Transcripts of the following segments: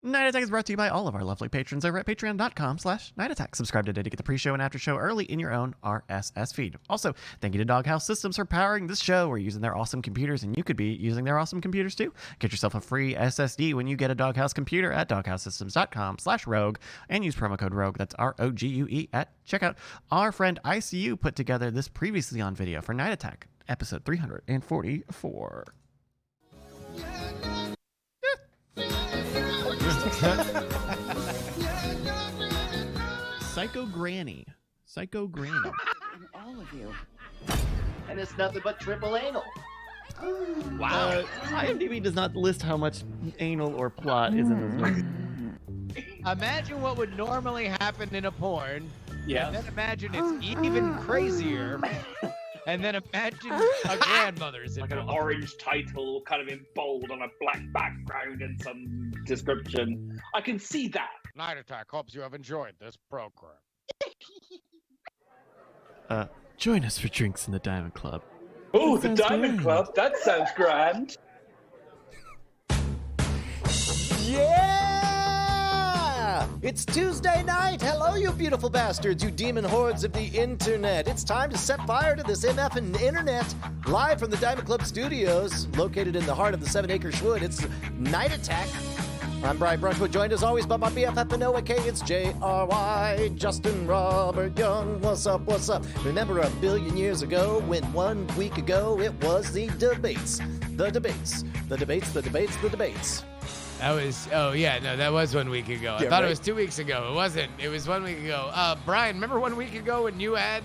Night Attack is brought to you by all of our lovely patrons over at patreon.com/Night Attack. Subscribe today to get the pre-show and after-show early in your own RSS feed. Also, thank you to Doghouse Systems for powering this show. We're using their awesome computers, and you could be using their awesome computers too. Get yourself a free SSD when you get a Doghouse computer at doghousesystems.com/rogue and use promo code ROGUE, that's ROGUE, at checkout. Our friend ICU put together this previously on video for Night Attack, episode 344. Psycho Granny. And all of you. And it's nothing but triple anal. Wow. IMDb does not list how much anal or plot is in this movie. Imagine what would normally happen in a porn. Yeah. And then imagine it's even crazier. And then imagine a grandmother's Like an involved. orange title, kind of in bold on a black background and some description. I can see that. Night Attack hopes you have enjoyed this program. Join us for drinks in the Diamond Club. Oh, That the sounds Diamond grand. Club. That sounds grand. Yeah! It's Tuesday night. Hello, you beautiful bastards, you demon hordes of the internet. It's time to set fire to this MFing internet. Live from the Diamond Club studios, located in the heart of the 7-acre Schwood, it's Night Attack. I'm Brian Brushwood, joined as always by my BFF and OAK. It's JRY, Justin Robert Young. What's up, what's up? Remember a billion years ago when 1 week ago it was the debates. The debates. The debates, the debates, the debates. That was, that was 1 week ago. I Yeah, thought right. it was 2 weeks ago. It wasn't. It was 1 week ago. Brian, remember 1 week ago when you had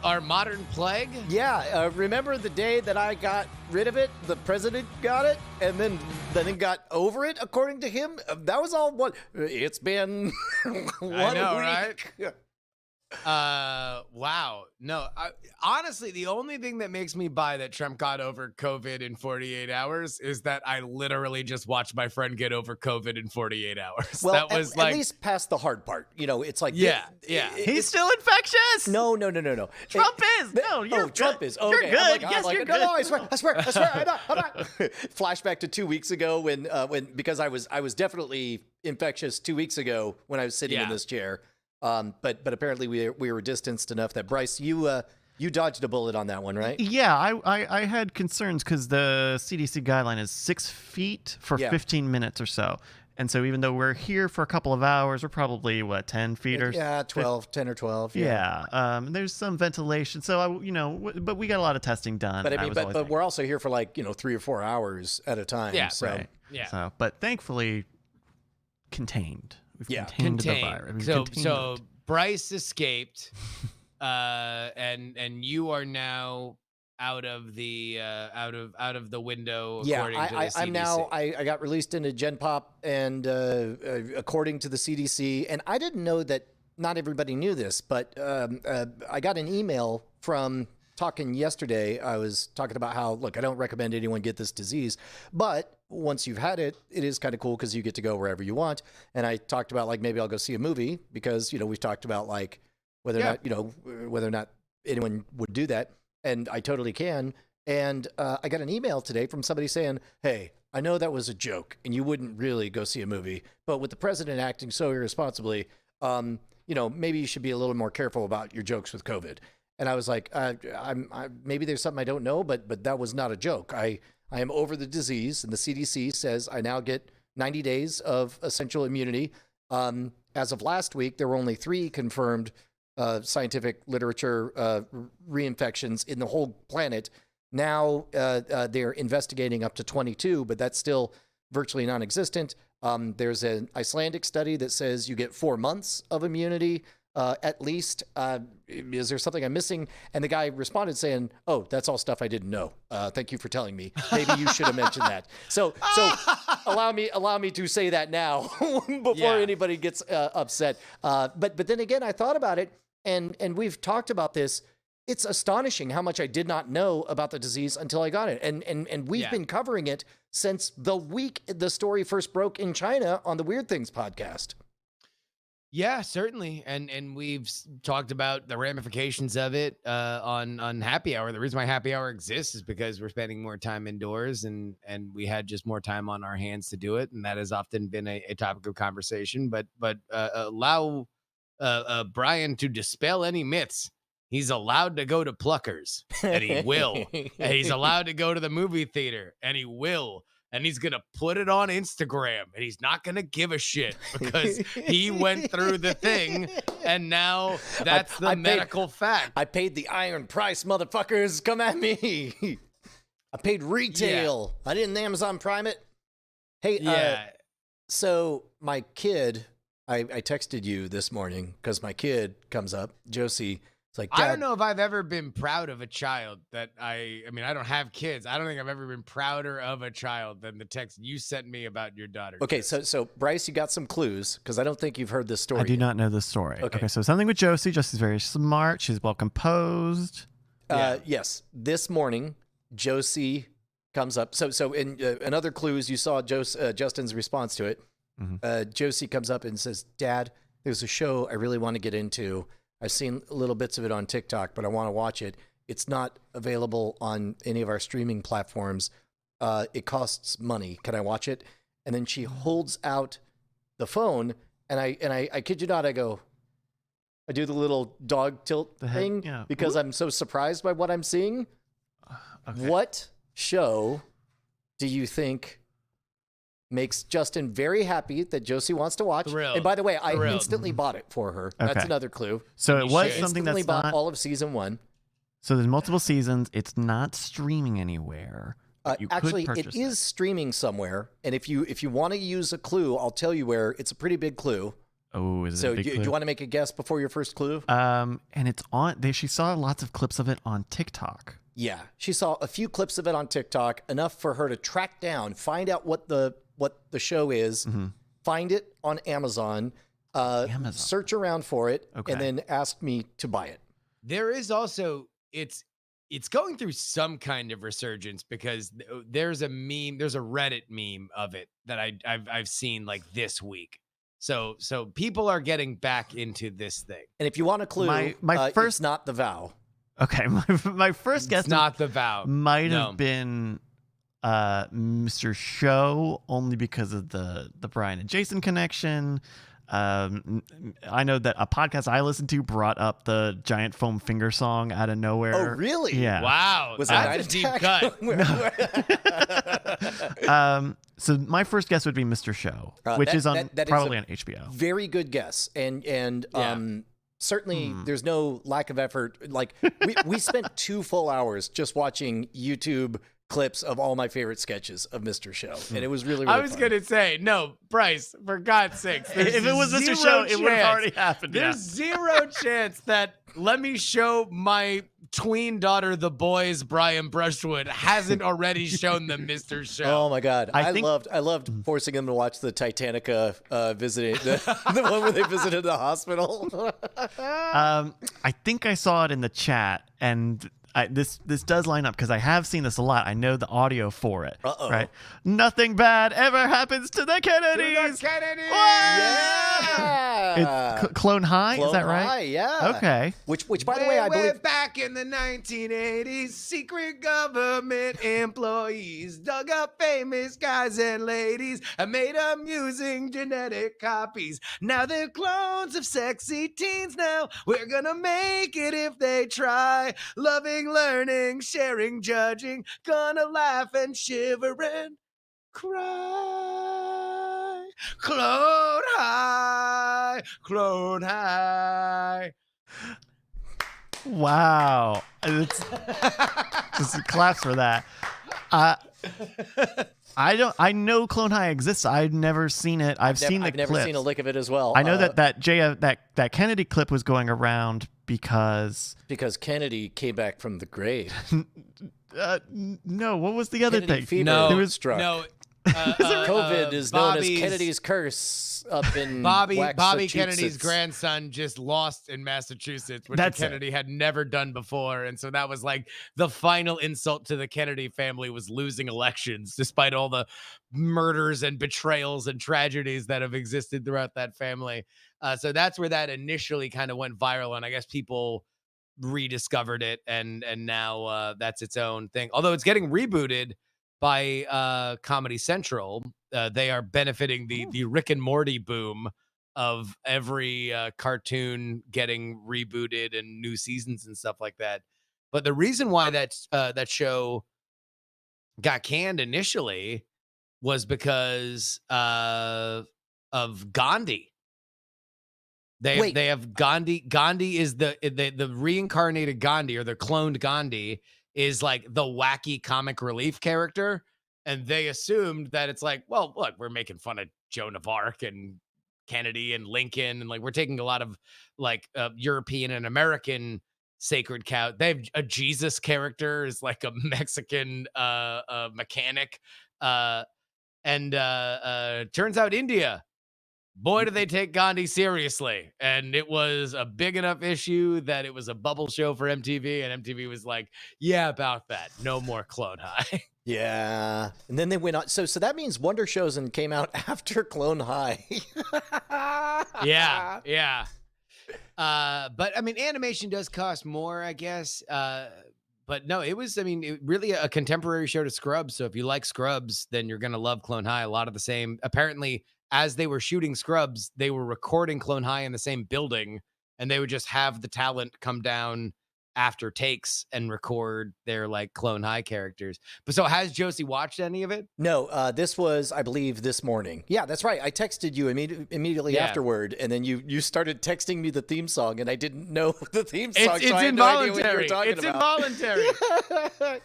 our modern plague? Yeah, remember the day that I got rid of it? The president got it, and then it got over it, according to him? That was all one. It's been 1 I know, week. right? Wow. No, honestly, the only thing that makes me buy that Trump got over COVID in 48 hours is that I literally just watched my friend get over COVID in 48 hours. Well, that was at least past the hard part. You know, it's like Yeah. He's still infectious! No. Trump is! No, you're good. Trump is. Okay. You're good. I'm like, Yes, I'm you're like, good. No, I swear, I'm not. Flashback to 2 weeks ago when because I was definitely infectious 2 weeks ago when I was sitting in Yeah. this chair. But apparently we were distanced enough that Bryce, you dodged a bullet on that one, right? Yeah, I had concerns because the CDC guideline is 6 feet for Yeah. 15 minutes or so. And so even though we're here for a couple of hours, we're probably, 10 feet or Yeah, 12, 10 or 12. Yeah. There's some ventilation. So, but we got a lot of testing done. But I mean, was but always we're also here for 3 or 4 hours at a time. Yeah, so. right. Yeah. So, but thankfully, contained. We've Yeah. contained the virus. We've So contained it. Bryce escaped, and you are now out of the window. Yeah, according to the CDC. I'm now. I got released into Gen Pop, and according to the CDC, and I didn't know that. Not everybody knew this, but I got an email from talking yesterday. I was talking about how, look, I don't recommend anyone get this disease, but once you've had it, it is kind of cool because you get to go wherever you want. And I talked about maybe I'll go see a movie because we've talked about whether or not anyone would do that, and I totally can. And I got an email today from somebody saying, hey, I know that was a joke and you wouldn't really go see a movie, but with the president acting so irresponsibly, maybe you should be a little more careful about your jokes with COVID. And I was like, maybe there's something I don't know, but that was not a joke. I am over the disease, and the CDC says I now get 90 days of essential immunity. As of last week, there were only 3 confirmed scientific literature reinfections in the whole planet. Now they're investigating up to 22, but that's still virtually non-existent. There's an Icelandic study that says you get 4 months of immunity at least. Is there something I'm missing? And the guy responded saying, oh, that's all stuff I didn't know. Thank you for telling me. Maybe you should have mentioned that. So allow me to say that now before anybody gets upset. But then again, I thought about it, and we've talked about this. It's astonishing how much I did not know about the disease until I got it. And we've been covering it since the week the story first broke in China on the Weird Things podcast. Yeah, certainly, and we've talked about the ramifications of it on Happy Hour. The reason why Happy Hour exists is because we're spending more time indoors, and we had just more time on our hands to do it, and that has often been a topic of conversation. But allow Brian to dispel any myths. He's allowed to go to Pluckers, and he will. And he's allowed to go to the movie theater, and he will. And he's going to put it on Instagram, and he's not going to give a shit because he went through the thing, and now that's the medical fact. I paid the iron price, motherfuckers. Come at me. I paid retail. I didn't Amazon Prime it. Hey, so my kid, I texted you this morning because my kid comes up, Josie. It's like, Dad, I don't know if I've ever been proud of a child that I mean, I don't have kids. I don't think I've ever been prouder of a child than the text you sent me about your daughter. Okay, so Bryce, you got some clues because I don't think you've heard this story. I do not know the story. Okay, so something with Josie. Josie's very smart. She's well composed. Yes, this morning Josie comes up. So in other clues, you saw Justin's response to it. Mm-hmm. Josie comes up and says, "Dad, there's a show I really want to get into. I've seen little bits of it on TikTok, but I want to watch it. It's not available on any of our streaming platforms. It costs money. Can I watch it?" And then she holds out the phone, and I kid you not, I do the little dog tilt thing because I'm so surprised by what I'm seeing. Okay. What show do you think makes Justin very happy that Josie wants to watch? Thrilled. And by the way, I instantly bought it for her. That's Okay. another clue. So it was something Instantly that's bought not. all of season 1. So there's multiple seasons. It's not streaming anywhere. You Actually, could it purchase is streaming somewhere. And if you want to use a clue, I'll tell you where. It's a pretty big clue. Oh, is it So a big do clue? you want to make a guess before your first clue? And it's on. She saw lots of clips of it on TikTok. Yeah, she saw a few clips of it on TikTok, enough for her to track down, find out what the show is, find it on Amazon, search around for it, and then ask me to buy it. There is also it's going through some kind of resurgence because there's a Reddit meme of it that I've seen like this week. So people are getting back into this thing. And if you want a clue, my first it's not The Vow. Okay, my first guess It's not The Vow. might have been Mr. Show, only because of the Brian and Jason connection. I know that a podcast I listened to brought up the Giant Foam Finger song out of nowhere. Oh, really? Yeah. Wow, Was that that's a deep cut? So my first guess would be Mr. Show, which is on that is probably a on HBO. Very good guess. And certainly there's no lack of effort. Like we spent 2 full hours just watching YouTube clips of all my favorite sketches of Mr. Show. And it was really, really I was fun. going to say, no, Bryce, for God's sakes. If it was Mr. Show, it would have already happened. There's zero chance that Let Me Show My Tween Daughter the Boys, Brian Brushwood, hasn't already shown them Mr. Show. Oh my God. I think- loved forcing them to watch the Titanica visiting the one where they visited the hospital. I think I saw it in the chat, and this does line up because I have seen this a lot. I know the audio for it. Right? Nothing bad ever happens to the Kennedys. Yeah. It's Clone High, is that Clone right? High, yeah. Okay. Which by the way, I Way believe back in the 1980s, secret government employees dug up famous guys and ladies and made them using genetic copies. Now they're clones of sexy teens now. We're gonna make it if they try. Loving, learning, sharing, judging. Gonna laugh and shiver and cry. Clone High, Clone High. Wow. It's just claps for that. I know Clone High exists. I've never seen it. I've seen the I've never clips. seen a lick of it as well. I know that Kennedy clip was going around because Kennedy came back from the grave. no, what was the other Kennedy thing? fever No, was struck. no. COVID is known as Bobby's- Kennedy's curse up in Bobby Waxahachusett. Kennedy's grandson just lost in Massachusetts, which That's it. Kennedy had never done before, and so that was like the final insult to the Kennedy family was losing elections, despite all the murders and betrayals and tragedies that have existed throughout that family. So that's where that initially kind of went viral, and I guess people rediscovered it, and now that's its own thing. Although it's getting rebooted by Comedy Central. They are benefiting the Rick and Morty boom of every cartoon getting rebooted and new seasons and stuff like that. But the reason why that show got canned initially was because of Gandhi. Wait. They have Gandhi. Gandhi is the reincarnated Gandhi, or the cloned Gandhi is like the wacky comic relief character. And they assumed that it's like, well, look, we're making fun of Joan of Arc and Kennedy and Lincoln, and like we're taking a lot of like European and American sacred cow. They have a Jesus character is like a Mexican mechanic, and turns out India. Boy, do they take Gandhi seriously. And it was a big enough issue that it was a bubble show for MTV. And MTV was like, yeah, about that. No more Clone High. Yeah, and then they went on. So that means Wonder Chosen came out after Clone High. Yeah. But I mean, animation does cost more, I guess. But no, it was, really a contemporary show to Scrubs. So if you like Scrubs, then you're going to love Clone High. A lot of the same, apparently, as they were shooting Scrubs, they were recording Clone High in the same building, and they would just have the talent come down after takes and record their like Clone High characters. But so has Josie watched any of it? No, this was, I believe, this morning. Yeah, that's right. I texted you immediately Yeah. afterward, and then you started texting me the theme song, and I didn't know the theme song. It's so I had no idea what you were involuntary. talking It's about. involuntary.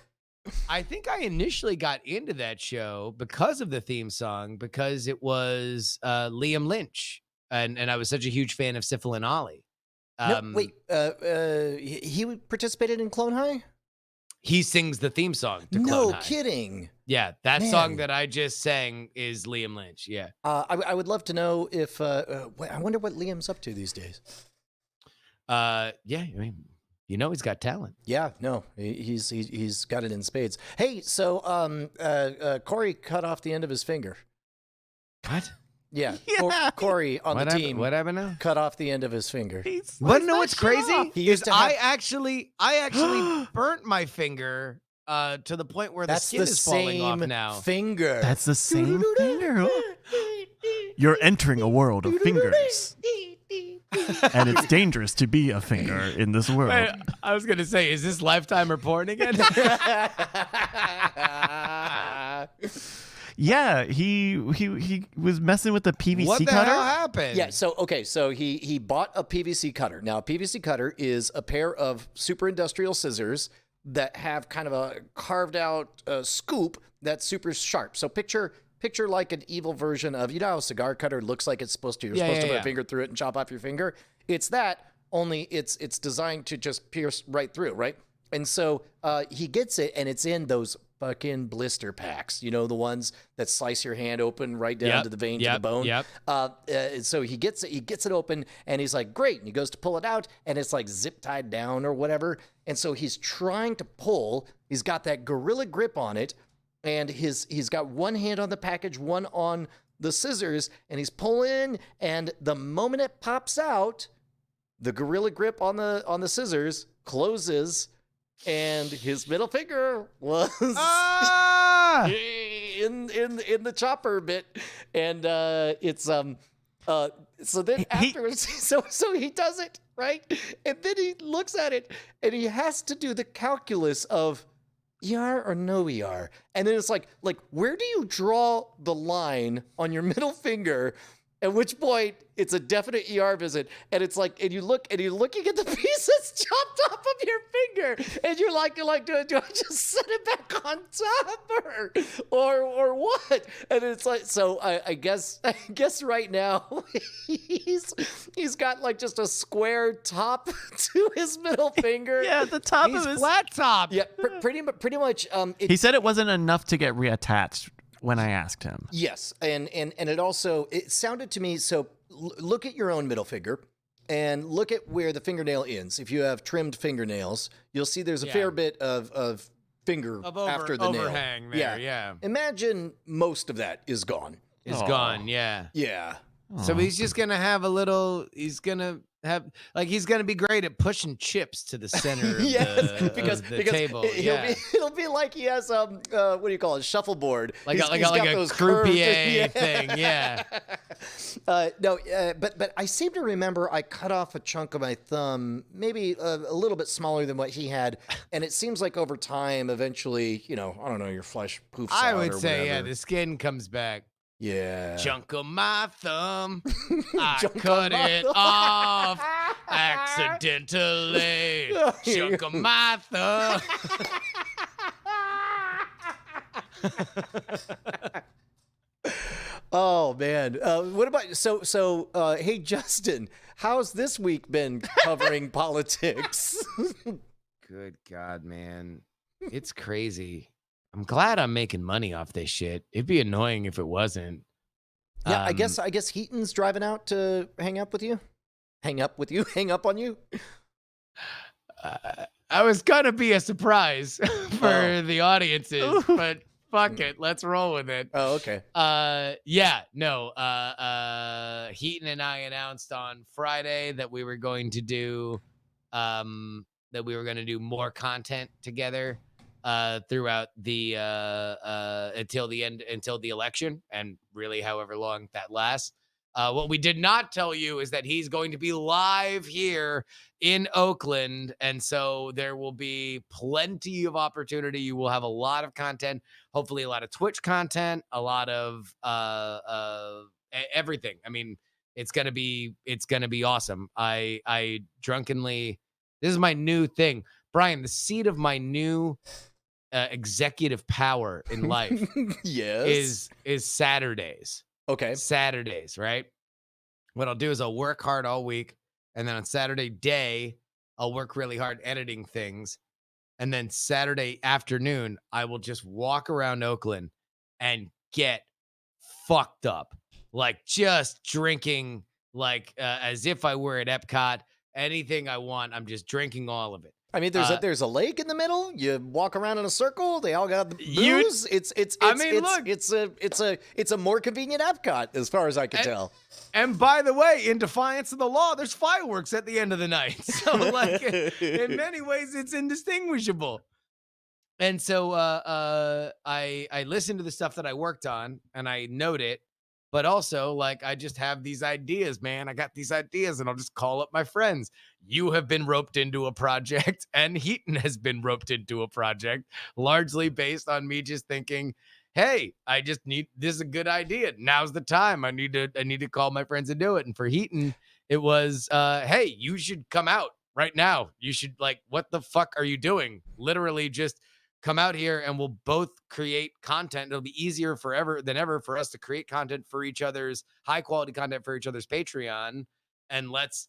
I think I initially got into that show because of the theme song, because it was Liam Lynch, and I was such a huge fan of Syphil and Ollie. No, wait, he participated in Clone High? He sings the theme song to Clone No High. kidding. Yeah, that Man. song that I just sang is Liam Lynch. Yeah. I would love to know if I wonder what Liam's up to these days. Yeah, I mean, he's got talent. Yeah, no, he's got it in spades. Hey, so Corey cut off the end of his finger. What? Yeah, Yeah. Corey on the team What happened now? cut off the end of his finger. But no, what's crazy? He used is to have- I actually burnt my finger to the point where the That's skin the is falling off same now. finger. That's the same finger. You're entering a world of fingers. And it's dangerous to be a finger in this world. Wait, I was gonna say, is this Lifetime or porn again? Yeah, he was messing with the PVC What the cutter. hell happened? Yeah, so he bought a PVC cutter. Now, a PVC cutter is a pair of super industrial scissors that have kind of a carved out scoop that's super sharp. So picture like an evil version of, you know how a cigar cutter looks like it's supposed to. You're supposed to put a finger through it and chop off your finger. It's that, only it's designed to just pierce right through, right? And so he gets it, and it's in those fucking blister packs. You know, the ones that slice your hand open right down to the vein, to the bone. Yep. So he gets it open, and he's like, great. And he goes to pull it out, and it's like zip tied down or whatever. And so he's trying to pull. He's got that gorilla grip on it, and he's got one hand on the package, one on the scissors, and he's pulling. And the moment it pops out, the gorilla grip on the scissors closes, and his middle finger was in the chopper bit, and it's so then afterwards, so he does it right, and then he looks at it, and he has to do the calculus of ER or no ER, and then it's like where do you draw the line on your middle finger? At which point, it's a definite ER visit, and it's like, and you're looking at the piece that's chopped off of your finger, and you're like, do I just set it back on top, or what? And it's like, so I guess right now he's got like just a square top to his middle finger. Yeah, the top He's of his flat top. Yeah, pretty much. He said it wasn't enough to get reattached when I asked him. Yes, and it also it sounded to me. So look at your own middle finger, and look at where the fingernail ends. If you have trimmed fingernails, you'll see there's a fair bit of finger after the overhang nail. there. Yeah. Imagine most of that is gone. Is gone. Yeah. Yeah. So he's just gonna have a little. He's gonna have he's gonna be great at pushing chips to the center of because the table. It'll be like he has what do you call it, shuffleboard, like He's a got those curved- croupier thing. Yeah. But I seem to remember I cut off a chunk of my thumb, maybe a little bit smaller than what he had, and it seems like over time, eventually, I don't know, your flesh poofs out. I would or say, whatever. the skin comes back. Yeah. Chunk of my thumb, I Chunk of cut my it thumb. off accidentally. Chunk of my thumb. Oh man, what about so? Hey Justin, how's this week been covering politics? Good God, man, it's crazy. I'm glad I'm making money off this shit. It'd be annoying if it wasn't. Yeah, I guess Heaton's driving out to hang up on you. Hang up on you. I was gonna be a surprise for the audiences, but fuck it, let's roll with it. Oh, okay. Heaton and I announced on Friday that we were going to do more content together throughout the until the election, and really however long that lasts. What we did not tell you is that he's going to be live here in Oakland, and so there will be plenty of opportunity. You will have a lot of content, hopefully a lot of Twitch content, a lot of everything. I mean, it's gonna be awesome. I drunkenly, this is my new thing, Brian. The seed of my new executive power in life Yes. is Saturdays. Okay. Saturdays, right? What I'll do is I'll work hard all week, and then on Saturday day, I'll work really hard editing things. And then Saturday afternoon, I will just walk around Oakland and get fucked up. Like just drinking like as if I were at Epcot. Anything I want, I'm just drinking all of it. I mean, there's a lake in the middle. You walk around in a circle. They all got the booze. It's a more convenient Epcot as far as I can tell. And by the way, in defiance of the law, there's fireworks at the end of the night. So like in many ways, it's indistinguishable. And so I listen to the stuff that I worked on and I note it. But also, like, I just have these ideas, man. I got these ideas, and I'll just call up my friends. You have been roped into a project, and Heaton has been roped into a project, largely based on me just thinking, hey, this is a good idea. Now's the time. I need to call my friends and do it. And for Heaton, it was, hey, you should come out right now. You should, like, what the fuck are you doing? Literally just come out here and we'll both create content. It'll be easier than ever for us to create content for each other's high quality content for each other's Patreon. And let's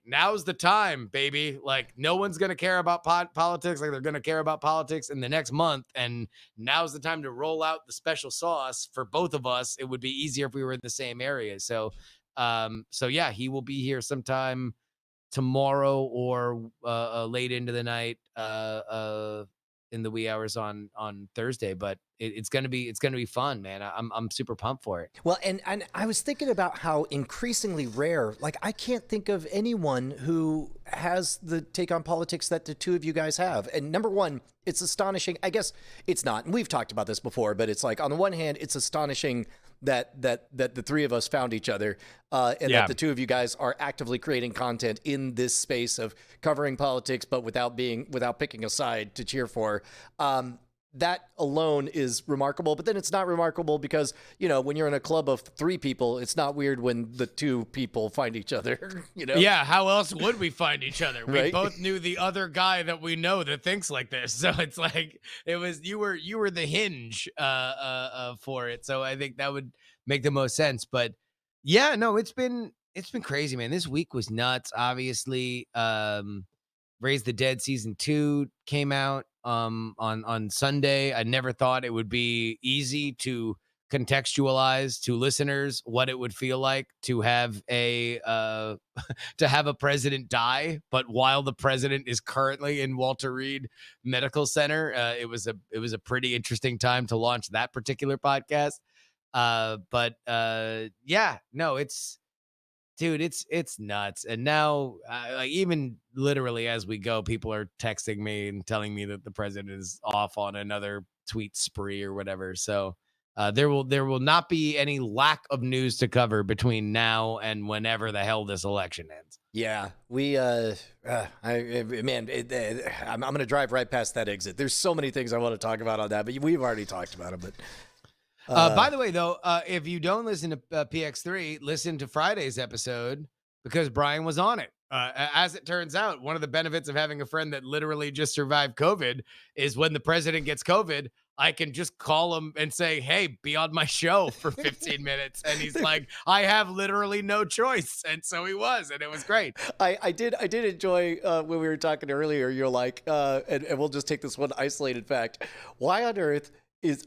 now's the time, baby. Like no one's going to care about politics. Like they're going to care about politics in the next month. And now's the time to roll out the special sauce for both of us. It would be easier if we were in the same area. So yeah, he will be here sometime tomorrow or late into the night, in the wee hours on Thursday, but it's gonna be fun, man. I'm super pumped for it. Well, and I was thinking about how increasingly rare, like I can't think of anyone who has the take on politics that the two of you guys have. And number one, it's astonishing. I guess it's not, and we've talked about this before, but it's like on the one hand, it's astonishing that the three of us found each other, and that the two of you guys are actively creating content in this space of covering politics, but without picking a side to cheer for. That alone is remarkable, but then it's not remarkable because, when you're in a club of three people, it's not weird when the two people find each other, Yeah, how else would we find each other? We Right? both knew the other guy that we know that thinks like this. So it's like you were the hinge for it. So I think that would make the most sense. But yeah, no, it's been crazy, man. This week was nuts. Obviously, Raise the Dead season 2 came out on Sunday. I never thought it would be easy to contextualize to listeners what it would feel like to have a president die, but while the president is currently in Walter Reed Medical Center, it was a pretty interesting time to launch that particular podcast. Yeah, no, it's nuts. And now, like, even literally as we go, people are texting me and telling me that the president is off on another tweet spree or whatever. So there will not be any lack of news to cover between now and whenever the hell this election ends. Yeah, we, I'm going to drive right past that exit. There's so many things I want to talk about on that, but we've already talked about them. But by the way, though, if you don't listen to PX3, listen to Friday's episode because Brian was on it. As it turns out, one of the benefits of having a friend that literally just survived COVID is when the president gets COVID, I can just call him and say, hey, be on my show for 15 minutes. And he's like, I have literally no choice. And so he was, and it was great. I did enjoy when we were talking earlier, you're like, and we'll just take this one isolated fact. Why on earth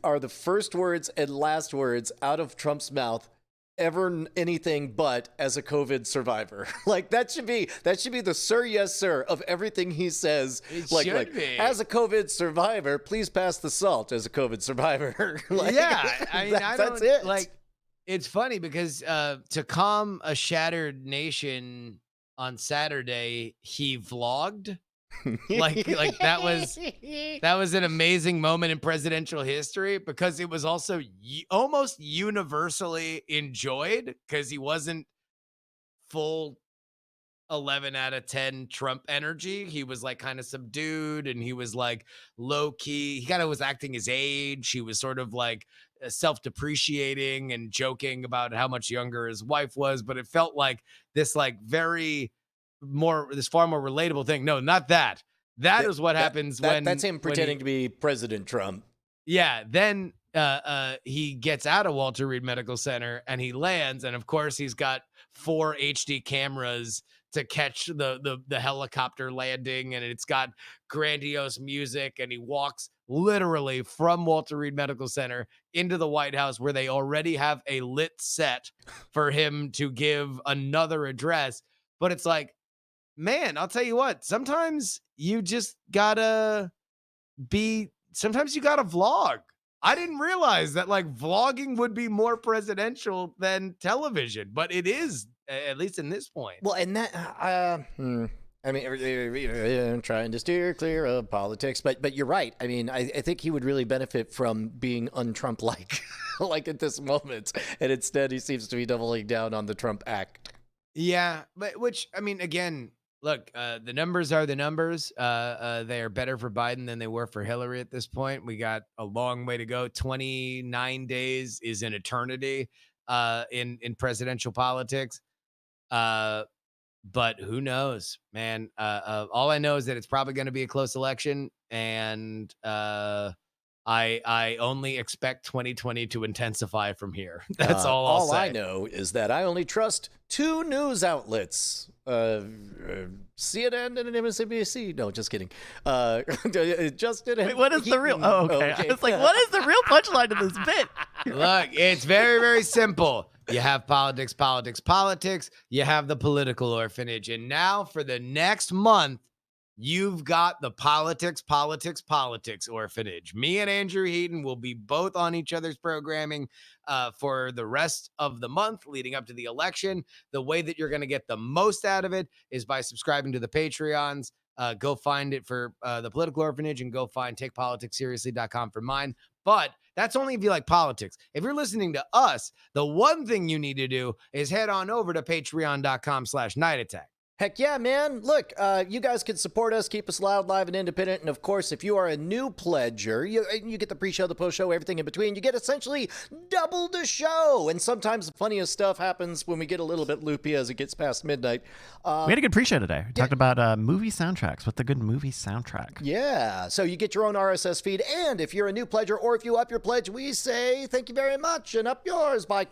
are the first words and last words out of Trump's mouth ever anything but as a COVID survivor? Like that should be the sir, yes, sir of everything he says. It like should be. As a COVID survivor, please pass the salt as a COVID survivor. Like, yeah. I mean, that's it. Like, it's funny because to calm a shattered nation on Saturday, he vlogged. like that was an amazing moment in presidential history because it was also almost universally enjoyed because he wasn't full 11 out of 10 Trump energy. He was like kind of subdued and he was like low key. He kind of was acting his age. He was sort of like self-depreciating and joking about how much younger his wife was, but it felt like this like this far more relatable thing. No, not that. That is what happens when that's him pretending to be President Trump. Yeah. Then he gets out of Walter Reed Medical Center and he lands, and of course he's got 4 HD cameras to catch the helicopter landing, and it's got grandiose music, and he walks literally from Walter Reed Medical Center into the White House where they already have a lit set for him to give another address. But it's like, man, I'll tell you what, sometimes you just gotta vlog. I didn't realize that like vlogging would be more presidential than television, but it is, at least in this point. Well, and that, I mean, I'm trying to steer clear of politics, but you're right. I mean, I think he would really benefit from being un-Trump-like, like at this moment. And instead, he seems to be doubling down on the Trump act. Yeah, but which, I mean, again, look, the numbers are the numbers. They are better for Biden than they were for Hillary at this point. We got a long way to go. 29 days is an eternity in presidential politics. But who knows, man? All I know is that it's probably going to be a close election, and I only expect 2020 to intensify from here. That's all I know is that I only trust 2 news outlets, CNN and MSNBC. No, just kidding. Justin. Wait, what is the real? Oh, okay. I was like, what is the real punchline to this bit? Look, it's very, very simple. You have politics. You have the political orphanage. And now for the next month, you've got the politics orphanage. Me and Andrew Heaton will be both on each other's programming for the rest of the month leading up to the election. The way that you're going to get the most out of it is by subscribing to the Patreons. Go find it for the political orphanage, and go find takepoliticsseriously.com for mine. But that's only if you like politics. If you're listening to us, the one thing you need to do is head on over to patreon.com/nightattack. Heck yeah, man. Look, you guys can support us, keep us loud, live, and independent. And of course, if you are a new pledger, you get the pre-show, the post-show, everything in between. You get essentially double the show. And sometimes the funniest stuff happens when we get a little bit loopy as it gets past midnight. We had a good pre-show today. We talked about movie soundtracks. What's a good movie soundtrack? Yeah. So you get your own RSS feed. And if you're a new pledger or if you up your pledge, we say thank you very much and up yours by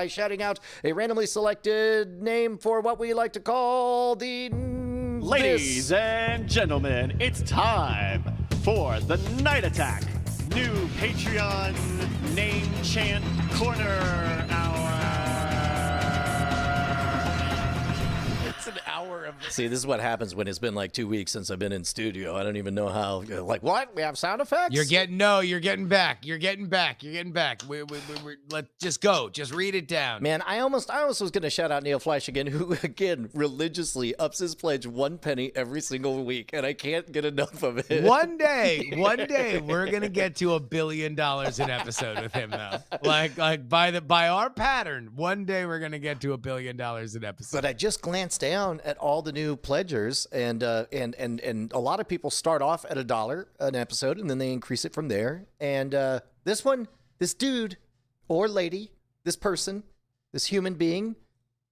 shouting out a randomly selected name for what we like to call Ladies and gentlemen, it's time for the Night Attack new Patreon name chant corner hour. It's an hour of See, this is what happens when it's been like 2 weeks since I've been in studio. I don't even know how. Like, what? We have sound effects? You're getting back. Let's just go. Just read it down. Man, I almost was going to shout out Neil Flash again, who again religiously ups his pledge 1 penny every single week, and I can't get enough of it. One day, we're gonna get to $1 billion an episode with him, though. Like by our pattern, one day we're gonna get to $1 billion an episode. But I just glanced down at all the new pledgers, and a lot of people start off at $1 an episode, and then they increase it from there. And this dude or lady, this person, this human being,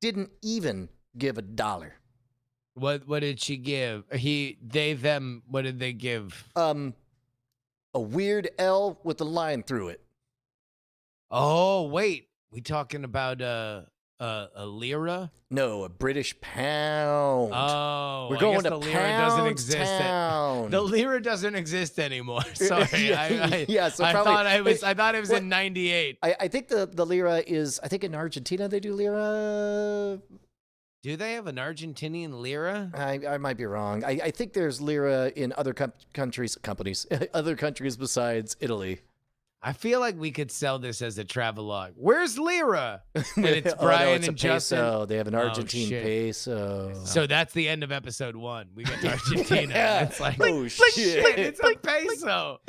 didn't even give $1. What did she give? Them. What did they give? A weird L with a line through it. Oh wait, we talking about a lira? No, a British pound. Oh, We're I going guess to the lira doesn't exist. Pound. The lira doesn't exist anymore. Sorry, So I probably- thought it was in '98. I think the lira is. I think in Argentina they do lira. Do they have an Argentinian lira? I might be wrong. I think there's lira in other companies, other countries besides Italy. I feel like we could sell this as a travelogue. Where's lira? And it's Oh, Brian no, it's and a Justin. peso. They have an Argentine shit. peso. So that's the end of episode 1. We get to Argentina. Yeah. It's like, Oh, shit. it's a peso.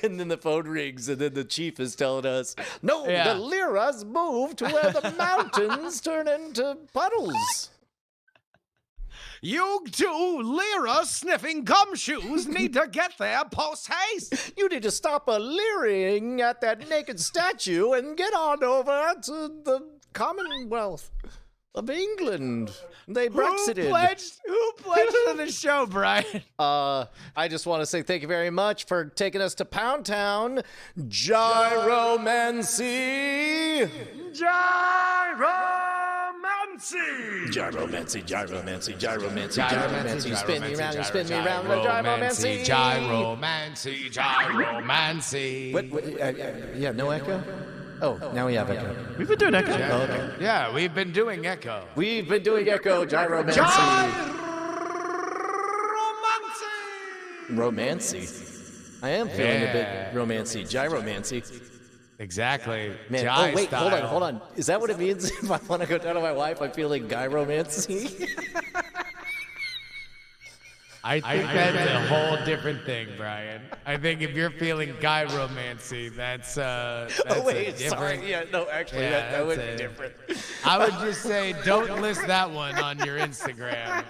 And then the phone rings, and then the chief is telling us, no, Yeah. the lira's moved to where the mountains turn into puddles. You two lira sniffing gumshoes need to get there post haste. You need to stop leering at that naked statue and get on over to the Commonwealth of England. They Brexited. Who pledged to the show, Brian? I just want to say thank you very much for taking us to Pound Town. Gyromancy. Gyromancy, gyromancy, gyromancy, gyromancy. Spin me round, you spin me round, gyromancy. Gyromancy. What, yeah, no echo? Oh, now we have echo. We've been doing echo. Oh, okay. Yeah, we've been doing echo. We've been doing echo, gyromancy. Romancy. I am feeling a bit romancy, gyromancy. Exactly. Man, Jai oh wait, style. hold on. Is that what it means if I want to go down to my wife? I'm feeling gyromancy. I think that's a whole different thing, Brian. I think if you're feeling gyromancy, that's Oh a wait, different. sorry. Yeah, no, actually, Yeah, that would that's be a- different. I would just say don't list that one on your Instagram.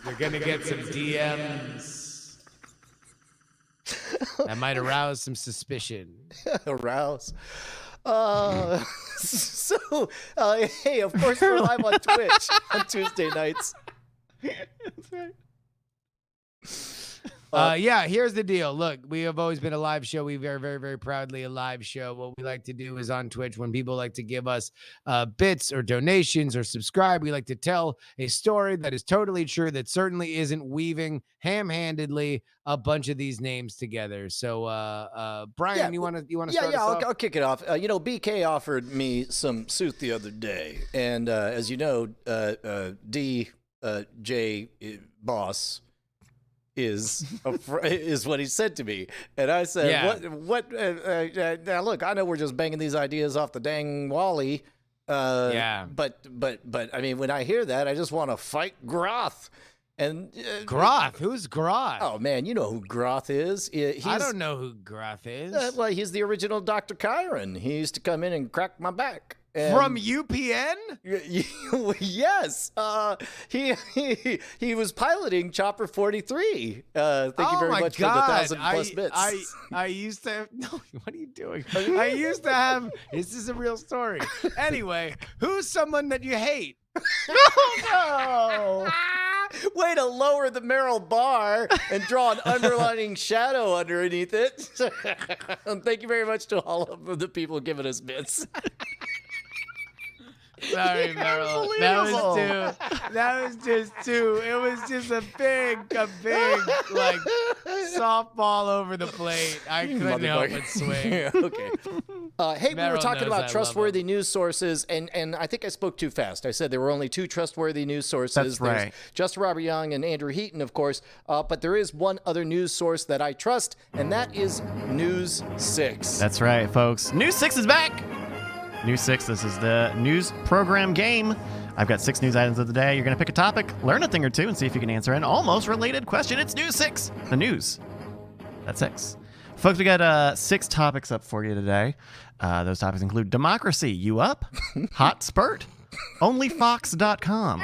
You're gonna get some DMs. That might arouse some suspicion. Arouse. Hey, of course we're live on Twitch on Tuesday nights. Yeah, here's the deal. Look, we have always been a live show. We very, very, very proudly a live show. What we like to do is on Twitch, when people like to give us bits or donations or subscribe, we like to tell a story that is totally true, that certainly isn't weaving ham-handedly a bunch of these names together. So, Brian, Yeah, you want to Yeah, start us off? I'll kick it off. BK offered me some suit the other day, and as you know, DJ Boss is what he said to me, and I said, Yeah. "What? Now look, I know we're just banging these ideas off the dang Wally, Yeah. but I mean, when I hear that, I just want to fight Groth." And Groth. Who's Groth? oh man, you know who Groth is? He's, I don't know who Groth is. well, he's the original Dr. Chiron. He used to come in and crack my back. And From UPN? yes, he was piloting Chopper 43. Thank you very much for the 1,000 plus bits. I used to. No, what are you doing? I used to have. This is a real story. Anyway, who's someone that you hate? No. Way to lower the Merrill bar and draw an underlining shadow underneath it. And thank you very much to all of the people giving us bits. Sorry, Merrill. That was just too. It was just a big, like softball over the plate. I couldn't help but swing. Yeah, okay. Hey, we were Merrill talking knows I about love trustworthy news sources, and I think I spoke too fast. I said there were only 2 trustworthy news sources. That's right. There's Justin Robert Young and Andrew Heaton, of course. But there is one other news source that I trust, and that is News 6. That's right, folks. News 6 is back. News 6, this is the news program game. I've got 6 news items of the day. You're going to pick a topic, learn a thing or two, and see if you can answer an almost related question. It's News 6, the news. That's 6. Folks, we got 6 topics up for you today. Those topics include democracy, you up? Hot spurt? Onlyfox.com.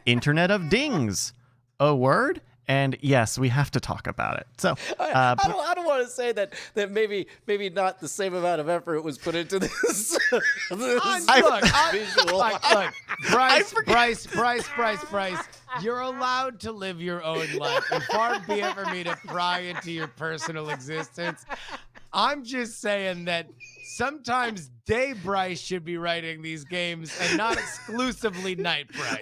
Internet of Dings. A word? And yes, we have to talk about it. So I don't want to say that maybe not the same amount of effort was put into this. Look, visual. Bryce, you're allowed to live your own life. And far be it for me to pry into your personal existence. I'm just saying that sometimes Day Bryce should be writing these games and not exclusively Night Bryce.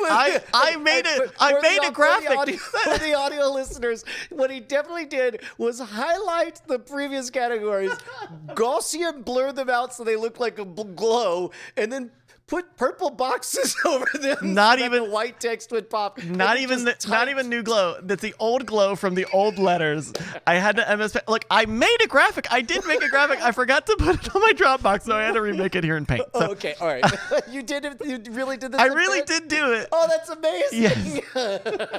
I made a graphic. For the audio listeners, what he definitely did was highlight the previous categories, Gaussian blur them out so they look like a glow, and then put purple boxes over them. Not so even- the white text would pop. Not even new glow. That's the old glow from the old letters. I had to MS. Look, I made a graphic. I did make a graphic. I forgot to put it on my Dropbox, so I had to remake it here in Paint. So Okay, all right. You did it. You really did this. I in really Paint? did do it. Oh, that's amazing. Yes.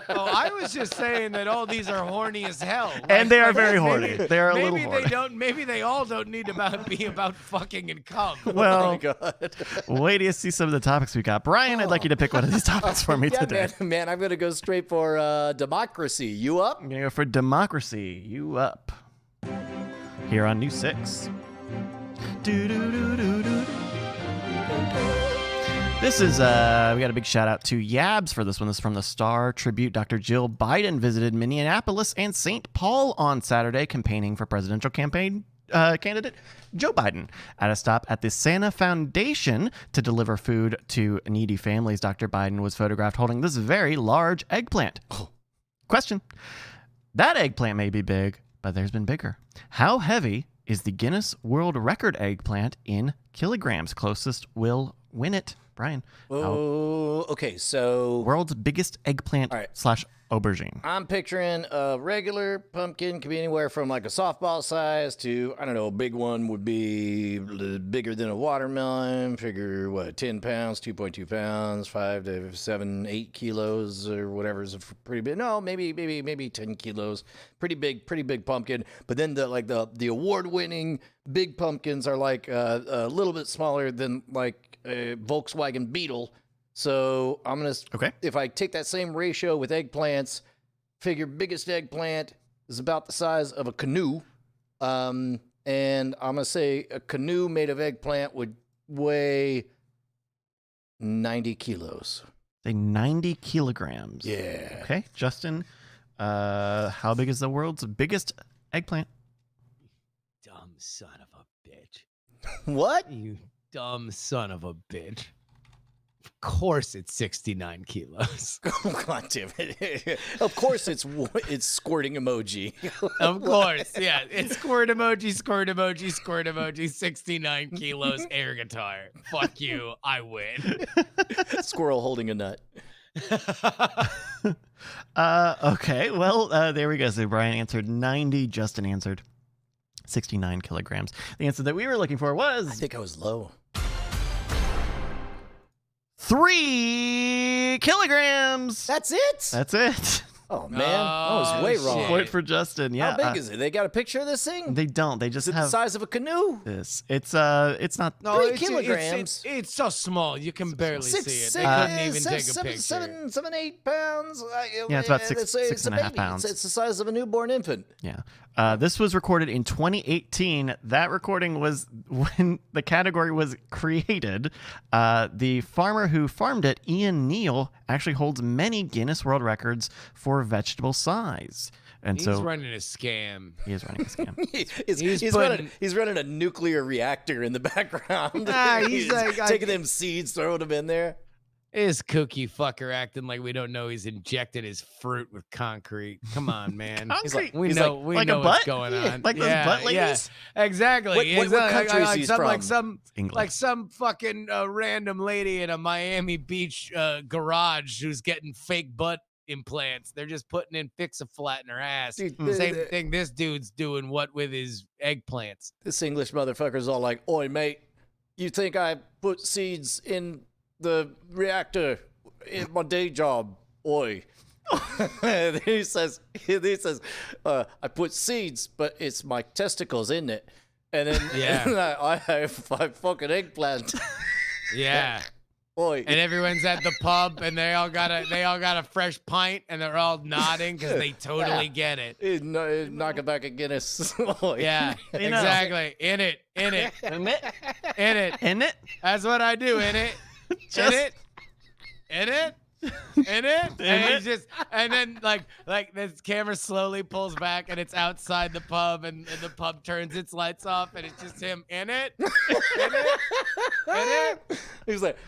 Oh, I was just saying that all these are horny as hell. And they are Like, very maybe- horny. They are a little Maybe horny. they don't. Maybe they all don't need to be about fucking and cum. Oh Well, my God. wait till you see some of the topics we got. Brian, I'd like you to pick one of these topics for me Yeah, today. man, I'm gonna go straight for democracy. You up? I'm gonna go for democracy. You up? Here on News 6. Do-do-do-do-do. This is, we got a big shout out to Yabs for this one. This is from the Star Tribute. Dr. Jill Biden visited Minneapolis and St. Paul on Saturday, campaigning for presidential campaign candidate Joe Biden. At a stop at the Santa Foundation to deliver food to needy families, Dr. Biden was photographed holding this very large eggplant. Question. That eggplant may be big, but there's been bigger. How heavy is the Guinness World Record eggplant in kilograms? Closest will win it. Brian. Oh, okay. So World's biggest eggplant All right. / aubergine. I'm picturing a regular pumpkin could be anywhere from like a softball size to, I don't know, a big one would be bigger than a watermelon. Figure what, 10 pounds, 2.2 pounds, 5 to 7, 8 kilos or whatever is pretty big. No, maybe 10 kilos. Pretty big pumpkin. But then the award-winning big pumpkins are like a little bit smaller than like a Volkswagen Beetle. So I'm going to, Okay. if I take that same ratio with eggplants, figure biggest eggplant is about the size of a canoe. And I'm going to say a canoe made of eggplant would weigh 90 kilos. Say 90 kilograms. Yeah. Okay. Justin, how big is the world's biggest eggplant? Dumb son of a bitch. What? You dumb son of a bitch. Of course it's 69 kilos. Oh, God damn it. Of course it's squirting emoji. Of course, yeah. It's squirt emoji, 69 kilos, air guitar. Fuck you, I win. Squirrel holding a nut. Okay. Well, there we go. So Brian answered 90. Justin answered 69 kilograms. The answer that we were looking for I was think I was low. 3 kilograms. That's it? That's it. Oh, man. I was way Oh, wrong. shit. Point for Justin. Yeah. How big is it? They got a picture of this thing? They don't. They just Is it the have size of a canoe? this. It's not. 3 kilograms. It's so small, you can barely see it. They Uh, couldn't even take a picture. 7, 8 pounds. Yeah, it's about six- Let's say six it's and a a half baby. pounds. It's the size of a newborn infant. Yeah. This was recorded in 2018. That recording was when the category was created. The farmer who farmed it, Ian Neal, actually holds many Guinness World Records for vegetable size. And He's so running a scam. he is running a scam. He's running a nuclear reactor in the background. Ah, he's like, taking them seeds, throwing them in there. This kooky fucker acting like we don't know he's injecting his fruit with concrete. Come on, man. He's like, We he's know, like, we like a know what's butt? going Yeah, on. like those butt ladies? Yeah, exactly. What Exactly. country is he from? English. Some fucking random lady in a Miami Beach garage who's getting fake butt implants. They're just putting in Fix-A-Flat in her ass. Dude, Same thing this dude's doing. What with his eggplants? this English motherfucker's all like, "Oi, mate, you think I put seeds in the reactor in my day job? Oi." And then he says, "I put seeds, but it's my testicles in it." And then Yeah. I have my fucking eggplant. Yeah. Oi. And everyone's at the pub, and they all got a fresh pint, and they're all nodding because they totally get it. Knock it back a Guinness. Oi. Yeah, You know. exactly. In it. In it? In it. That's what I do. In it. Just- In it. And then like this camera slowly pulls back, and it's outside the pub, and the pub turns its lights off, and it's just him in it. He's like,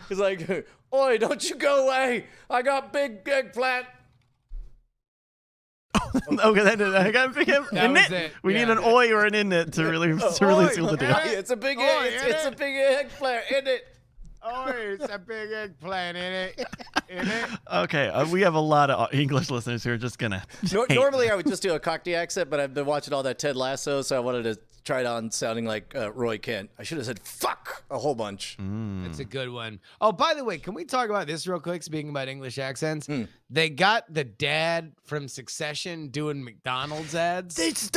"Oi, don't you go away! I got big eggplant." Okay, I got to pick him. That In was it. it. We Yeah. need an oi or an in it to really seal the deal. It's a big, Oi, it's a big eggplant, isn't it? Oh, it's a big eggplant in it. Okay, we have a lot of English listeners who are just gonna. hate. Normally, I would just do a Cockney accent, but I've been watching all that Ted Lasso, so I wanted to try it on sounding like Roy Kent. I should have said "fuck" a whole bunch. That's a good one. Oh, by the way, can we talk about this real quick? Speaking about English accents, they got the dad from Succession doing McDonald's ads. It's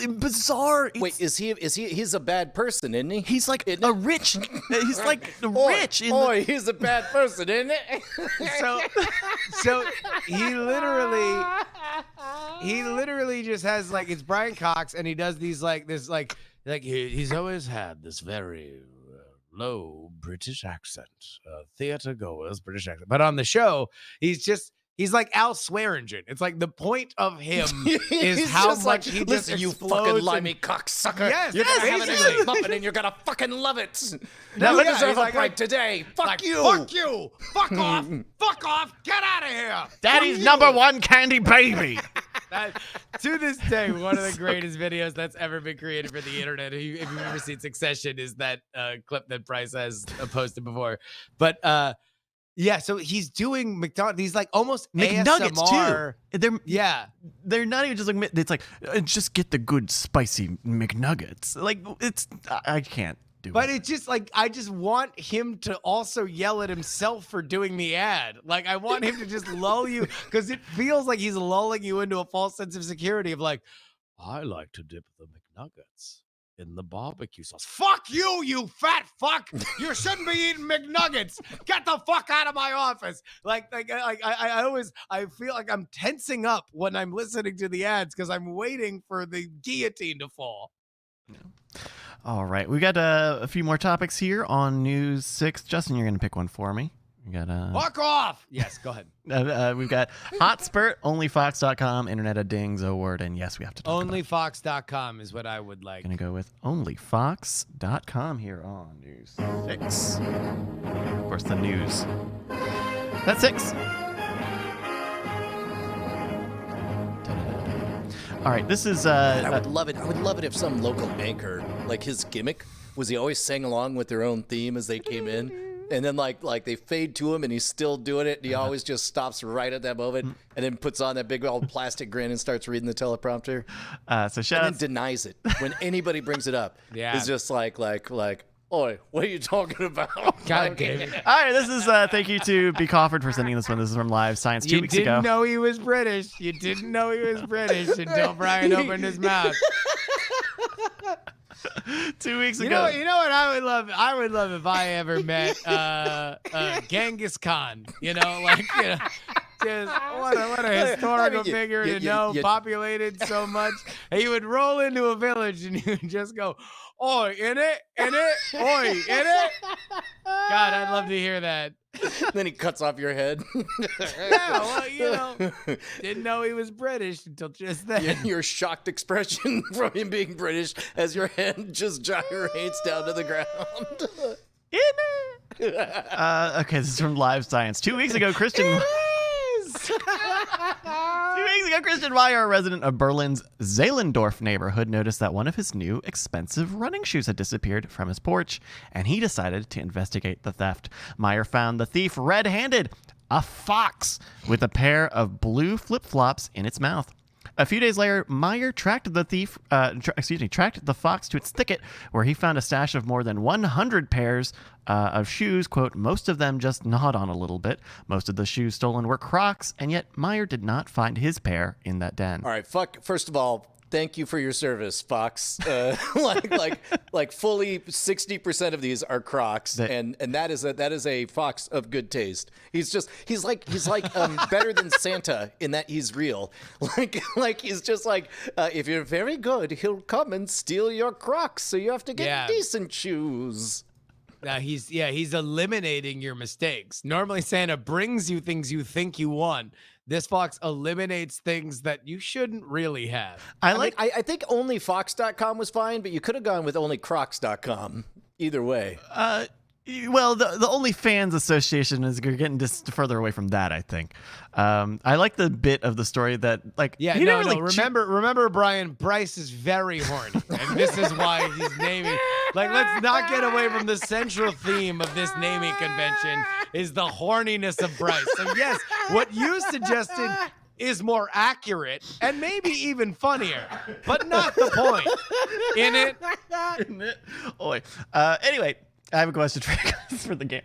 bizarre. Wait, he's a bad person, isn't he? He's like Isn't a it? rich. He's like Oi, rich. oi, he's a bad person, isn't it? So he literally just has like, it's Brian Cox, and he does these he's always had this very low British accent, theater goers British accent, but on the show he's like Al Swearingen. It's like the point of him is He's how just much like, he listen, just you explodes fucking and- limey cocksucker. Yes, You're gonna have an basically. egg muffin and you're gonna fucking love it. No, You yeah, deserve he's a like- break today. Fuck Like, you. Fuck you! Fuck off! Fuck off! Get out of here! Daddy's Fuck you! #1 candy baby. That, to this day, one of the greatest videos that's ever been created for the internet, if you've ever seen Succession, is that clip that Bryce has posted before. But yeah, so he's doing McDonald's. He's like almost McNuggets ASMR. too. They're not even just like it's like just get the good spicy McNuggets. Like it's I can't do But it. it's just like, I just want him to also yell at himself for doing the ad. Like, I want him to just lull you, because it feels like he's lulling you into a false sense of security of like, I like to dip the McNuggets in the barbecue sauce. Fuck you, you fat fuck! You shouldn't be eating McNuggets. Get the fuck out of my office. I feel like I'm tensing up when I'm listening to the ads because I'm waiting for the guillotine to fall. All right, we got a few more topics here on News 6. Justin, you're going to pick one for me. We got Fuck off! Yes, go ahead. we've got Hotspurt, OnlyFox.com, Internet of Dings, O Word, and yes, we have to talk about it. Onlyfox.com is what I would like. Gonna go with OnlyFox.com here on News 6. Of course, the news. That's 6. All right, this is I would love it. I would love it if some local anchor, like his gimmick, was he always sang along with their own theme as they came in, and then like they fade to him and he's still doing it, and he always just stops right at that moment, and then puts on that big old plastic grin and starts reading the teleprompter, so shout and out. then denies it when anybody brings it up. Yeah. It's just like, oi, what are you talking about? God damn it. All right, this is thank you to B. Crawford for sending this one. This is from Live Science 2 You weeks didn't ago. know he was British. You didn't know he was British until Brian opened his mouth. 2 weeks You ago. know what I would love? I would love if I ever met Genghis Khan. You know, like, you know, just what a historical figure to know, populated so much. He would roll into a village and he would just go, "Oi, in it, oi, in it." God, I'd love to hear that. Then he cuts off your head. Yeah, well, you know, didn't know he was British until just then. Your shocked expression from him being British as your head just gyrates down to the ground. Okay, this is from Live Science. 2 weeks ago, Christian. 2 weeks ago, Christian Meyer, a resident of Berlin's Zehlendorf neighborhood, noticed that one of his new expensive running shoes had disappeared from his porch, and he decided to investigate the theft. Meyer found the thief red-handed, a fox with a pair of blue flip-flops in its mouth. A few days later, Meyer tracked the fox to its thicket, where he found a stash of more than 100 pairs of shoes. Quote, most of them just gnawed on a little bit. Most of the shoes stolen were Crocs, and yet Meyer did not find his pair in that den. All right, first of all, thank you for your service, Fox. Like fully 60% of these are Crocs, and that is a fox of good taste. He's like better than Santa in that he's real. Like he's just like if you're very good, he'll come and steal your Crocs, so you have to get decent shoes. He's eliminating your mistakes. Normally Santa brings you things you think you want. This fox eliminates things that you shouldn't really have. I think only Fox.com was fine, but you could have gone with only Crocs.com. Either way. Well, the OnlyFans Association is getting just further away from that, I think. I like the bit of the story that, like, remember, Brian, Bryce is very horny, and this is why he's naming. Like, let's not get away from the central theme of this naming convention is the horniness of Bryce. So yes, what you suggested is more accurate and maybe even funnier, but not the point. In it? Anyway, I have a question for you guys for the game.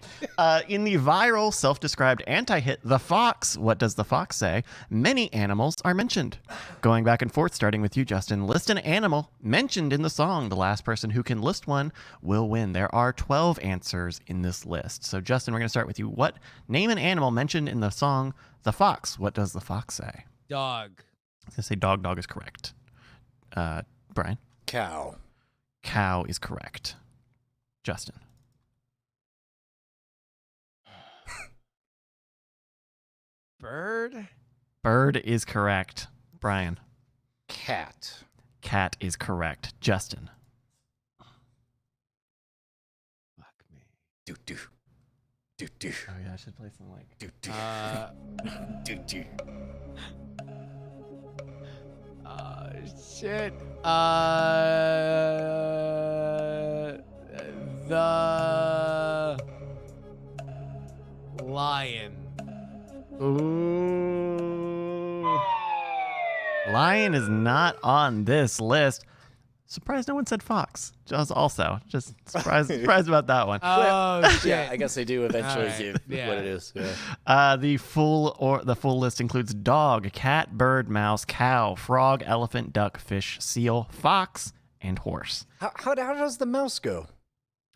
In the viral self-described anti-hit The Fox, What Does the Fox Say? Many animals are mentioned. Going back and forth, starting with you, Justin. List an animal mentioned in the song. The last person who can list one will win. There are 12 answers in this list. So, Justin, we're going to start with you. Name an animal mentioned in the song The Fox. What does the fox say? Dog. I was going to say dog. Dog is correct. Brian? Cow. Cow is correct. Justin? Bird? Bird is correct. Brian? Cat. Cat is correct. Justin? Fuck me. Do-do. Do-do. Oh, yeah, I should play some, like... Do-do. Do-do. Shit. The lion. Ooh. Lion is not on this list. Surprised no one said fox. Just surprised about that one. Oh shit. Yeah, I guess they do eventually All right. give Yeah. what it is. Yeah. The full list includes dog, cat, bird, mouse, cow, frog, elephant, duck, fish, seal, fox, and horse. How does the mouse go?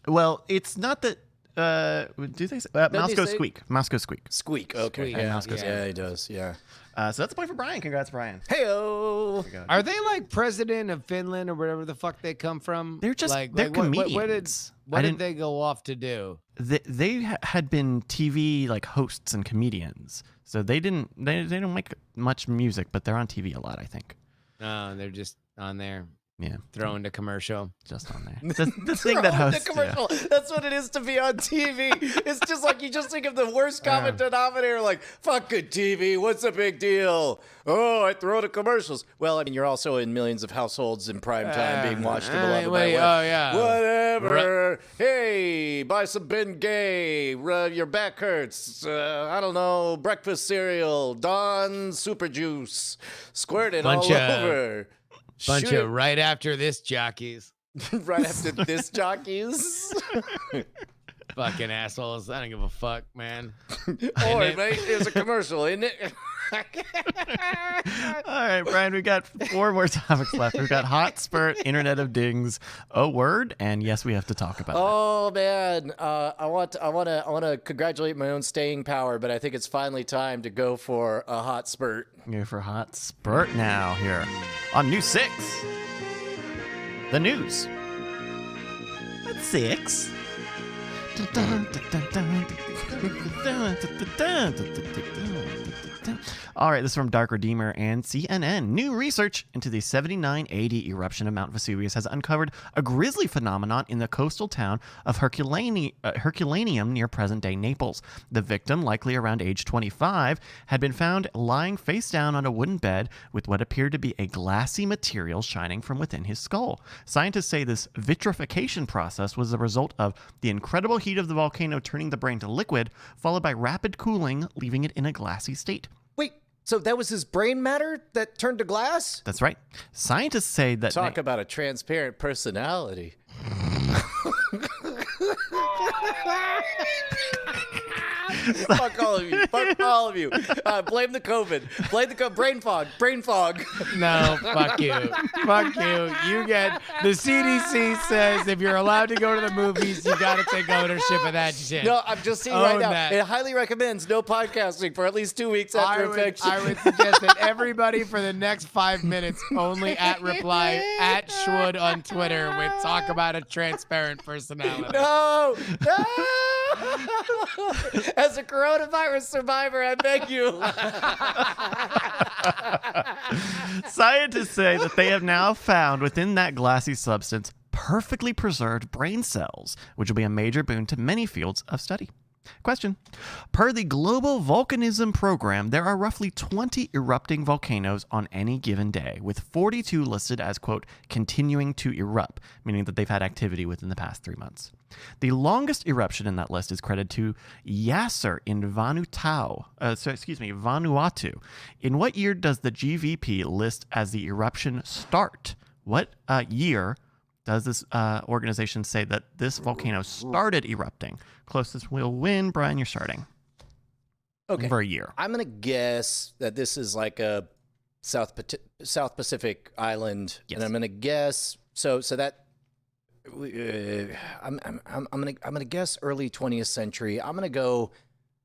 Well, it's not that. Do they say mouse they goes say- squeak? Mouse goes squeak. Squeak. Okay. Squeak. Yeah, Mouse goes yeah, he does. Yeah. So that's a point for Brian. Congrats, Brian. Heyo. Are they like president of Finland or wherever the fuck they come from? They're just like they're what comedians. did they go off to do? They had been TV like hosts and comedians, so they don't make much music, but they're on TV a lot. I think. No, they're just on there. Yeah, Throwing the commercial. just on there. The thing that hosts. The commercial. Yeah. That's what it is to be on TV. It's just like you just think of the worst common denominator, like fuck good TV. What's the big deal? Oh, I throw the commercials. Well, I mean, you're also in millions of households in prime time being watched and beloved by whatever. Hey, buy some Ben Gay. Your back hurts. I don't know. Breakfast cereal. Dawn super juice. Squirt it all over. Bunch of right after this jockeys. Right after this jockeys. Fucking assholes. I don't give a fuck, man. Oi, mate, there's a commercial, isn't it? All right, Brian, we got 4 more topics left. We've got Hot Spurt, Internet of Dings, a word, and yes, we have to talk about Oh man, I want to congratulate my own staying power, but I think it's finally time to go for a hot spurt. Go for Hot Spurt now here on News 6. The news. At 6. All right, this is from Dark Redeemer and CNN. New research into the 79 AD eruption of Mount Vesuvius has uncovered a grisly phenomenon in the coastal town of Herculaneum near present-day Naples. The victim, likely around age 25, had been found lying face down on a wooden bed with what appeared to be a glassy material shining from within his skull. Scientists say this vitrification process was the result of the incredible heat of the volcano turning the brain to liquid, followed by rapid cooling, leaving it in a glassy state. Wait, so that was his brain matter that turned to glass? That's right. Scientists say that... Talk about a transparent personality. Fuck all of you. Fuck all of you. Blame the COVID. Blame the brain fog. Brain fog. No, fuck you. Fuck you. You get... The CDC says if you're allowed to go to the movies, you got to take ownership of that shit. No, I'm just seeing right Own now. that. It highly recommends no podcasting for at least 2 weeks after infection. I would suggest that everybody for the next 5 minutes only @reply @Schwood on Twitter with talk about a transparent personality. No! No! As a coronavirus survivor, I beg you. Scientists say that they have now found within that glassy substance perfectly preserved brain cells, which will be a major boon to many fields of study. Question. Per the Global Volcanism Program, there are roughly 20 erupting volcanoes on any given day, with 42 listed as, quote, continuing to erupt, meaning that they've had activity within the past 3 months. The longest eruption in that list is credited to Yasser in Vanuatu. In what year does the GVP list as the eruption start? What year does this organization say that this volcano started erupting? Closest will win. Brian, you're starting. Okay. For a year. I'm going to guess that this is like a South Pacific island. Yes. And I'm going to guess, so that, I'm gonna guess early 20th century. I'm going to go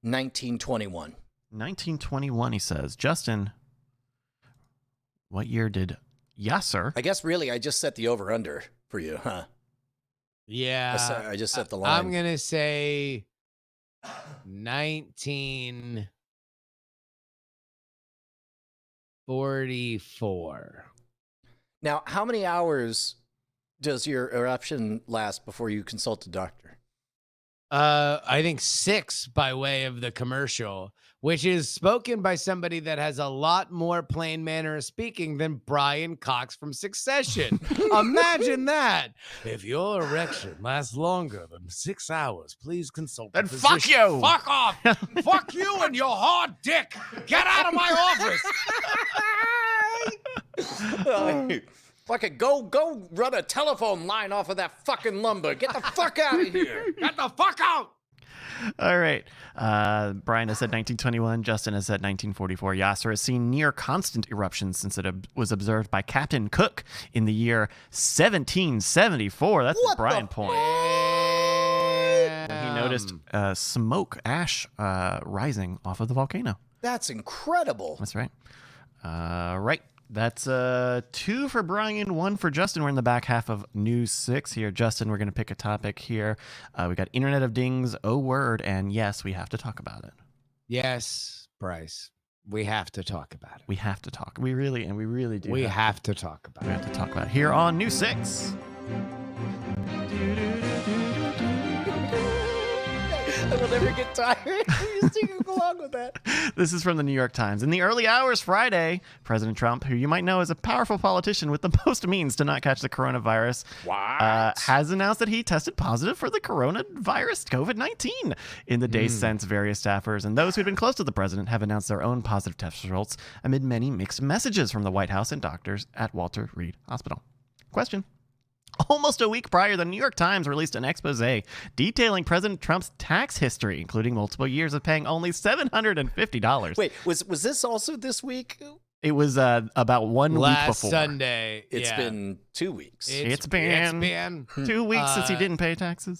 1921. 1921, he says. Justin, what year did Yasser? I guess really I just set the over-under for you, huh? Yeah. I just set the line. I'm going to say 1944. Now, how many hours does your eruption last before you consult a doctor? I think 6 by way of the commercial, which is spoken by somebody that has a lot more plain manner of speaking than Brian Cox from Succession. Imagine that. If your erection lasts longer than 6 hours, please consult a Then fuck physician. you. Fuck off. Fuck you and your hard dick. Get out of my office. Fucking go run a telephone line off of that fucking lumber. Get the fuck out of here. Get the fuck out. All right. Brian has said 1921. Justin has said 1944. Yasser has seen near constant eruptions since it was observed by Captain Cook in the year 1774. That's the Brian point. He noticed smoke, ash rising off of the volcano. That's incredible. That's right. Right. That's 2 for Brian, 1 for Justin. We're in the back half of News 6 here. Justin, we're going to pick a topic here. We got Internet of Dings, oh word, and yes, we have to talk about it. Yes, Bryce. We have to talk about it. We have to talk. We really do. We have to talk about We have to talk about it here on News 6. I will never get tired. You singing along with that. This is from the New York Times. In the early hours Friday, President Trump, who you might know as a powerful politician with the most means to not catch the coronavirus, has announced that he tested positive for the coronavirus, COVID-19. In the days since, various staffers and those who'd been close to the president have announced their own positive test results amid many mixed messages from the White House and doctors at Walter Reed Hospital. Question. Almost a week prior, the New York Times released an expose detailing President Trump's tax history, including multiple years of paying only $750. Wait, was this also this week? It was about 1 week Last before. Sunday. It's yeah. been 2 weeks. It's been 2 weeks since he didn't pay taxes.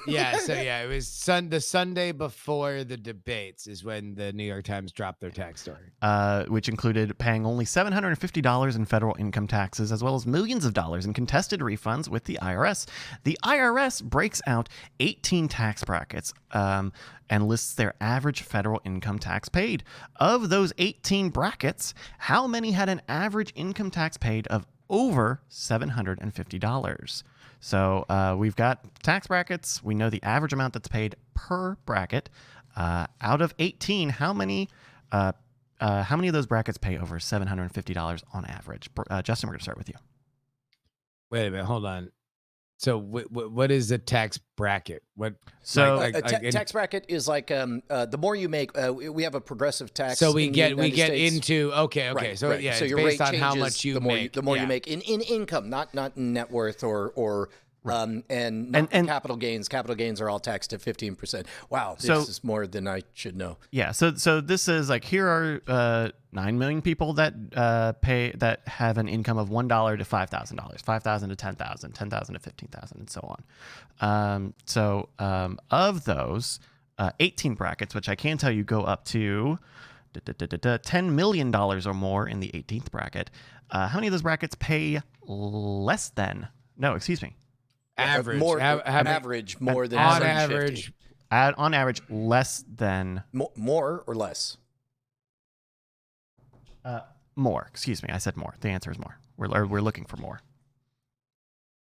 Yeah, so yeah, it was the Sunday before the debates is when the New York Times dropped their tax story. Which included paying only $750 in federal income taxes, as well as millions of dollars in contested refunds with the IRS. The IRS breaks out 18 tax brackets and lists their average federal income tax paid. Of those 18 brackets, how many had an average income tax paid of over $750? So we've got tax brackets. We know the average amount that's paid per bracket. Out of 18, how many of those brackets pay over $750 on average? Justin, we're going to start with you. Wait a minute, hold on. So what is a tax bracket? What? So Tax bracket is like the more you make. We have a progressive tax. So we in the get United States. into okay. Right, so right. yeah, so it's your based rate on how changes much you the more make. the more yeah. you make in income, not in net worth or and not And- capital gains. Capital gains are all taxed at 15%. Wow, this So- is more than I should know. Yeah, so this is like here are 9 million people that have an income of $1 to $5,000, $5,000 to $10,000, $10,000 to $15,000, and so on. Of those 18 brackets, which I can tell you go up to $10 million or more in the 18th bracket. How many of those brackets pay less than? No, excuse me. Average, average more than on 750. average. On average, less than More or less. more. Excuse me, I said more. The answer is more. We're looking for more.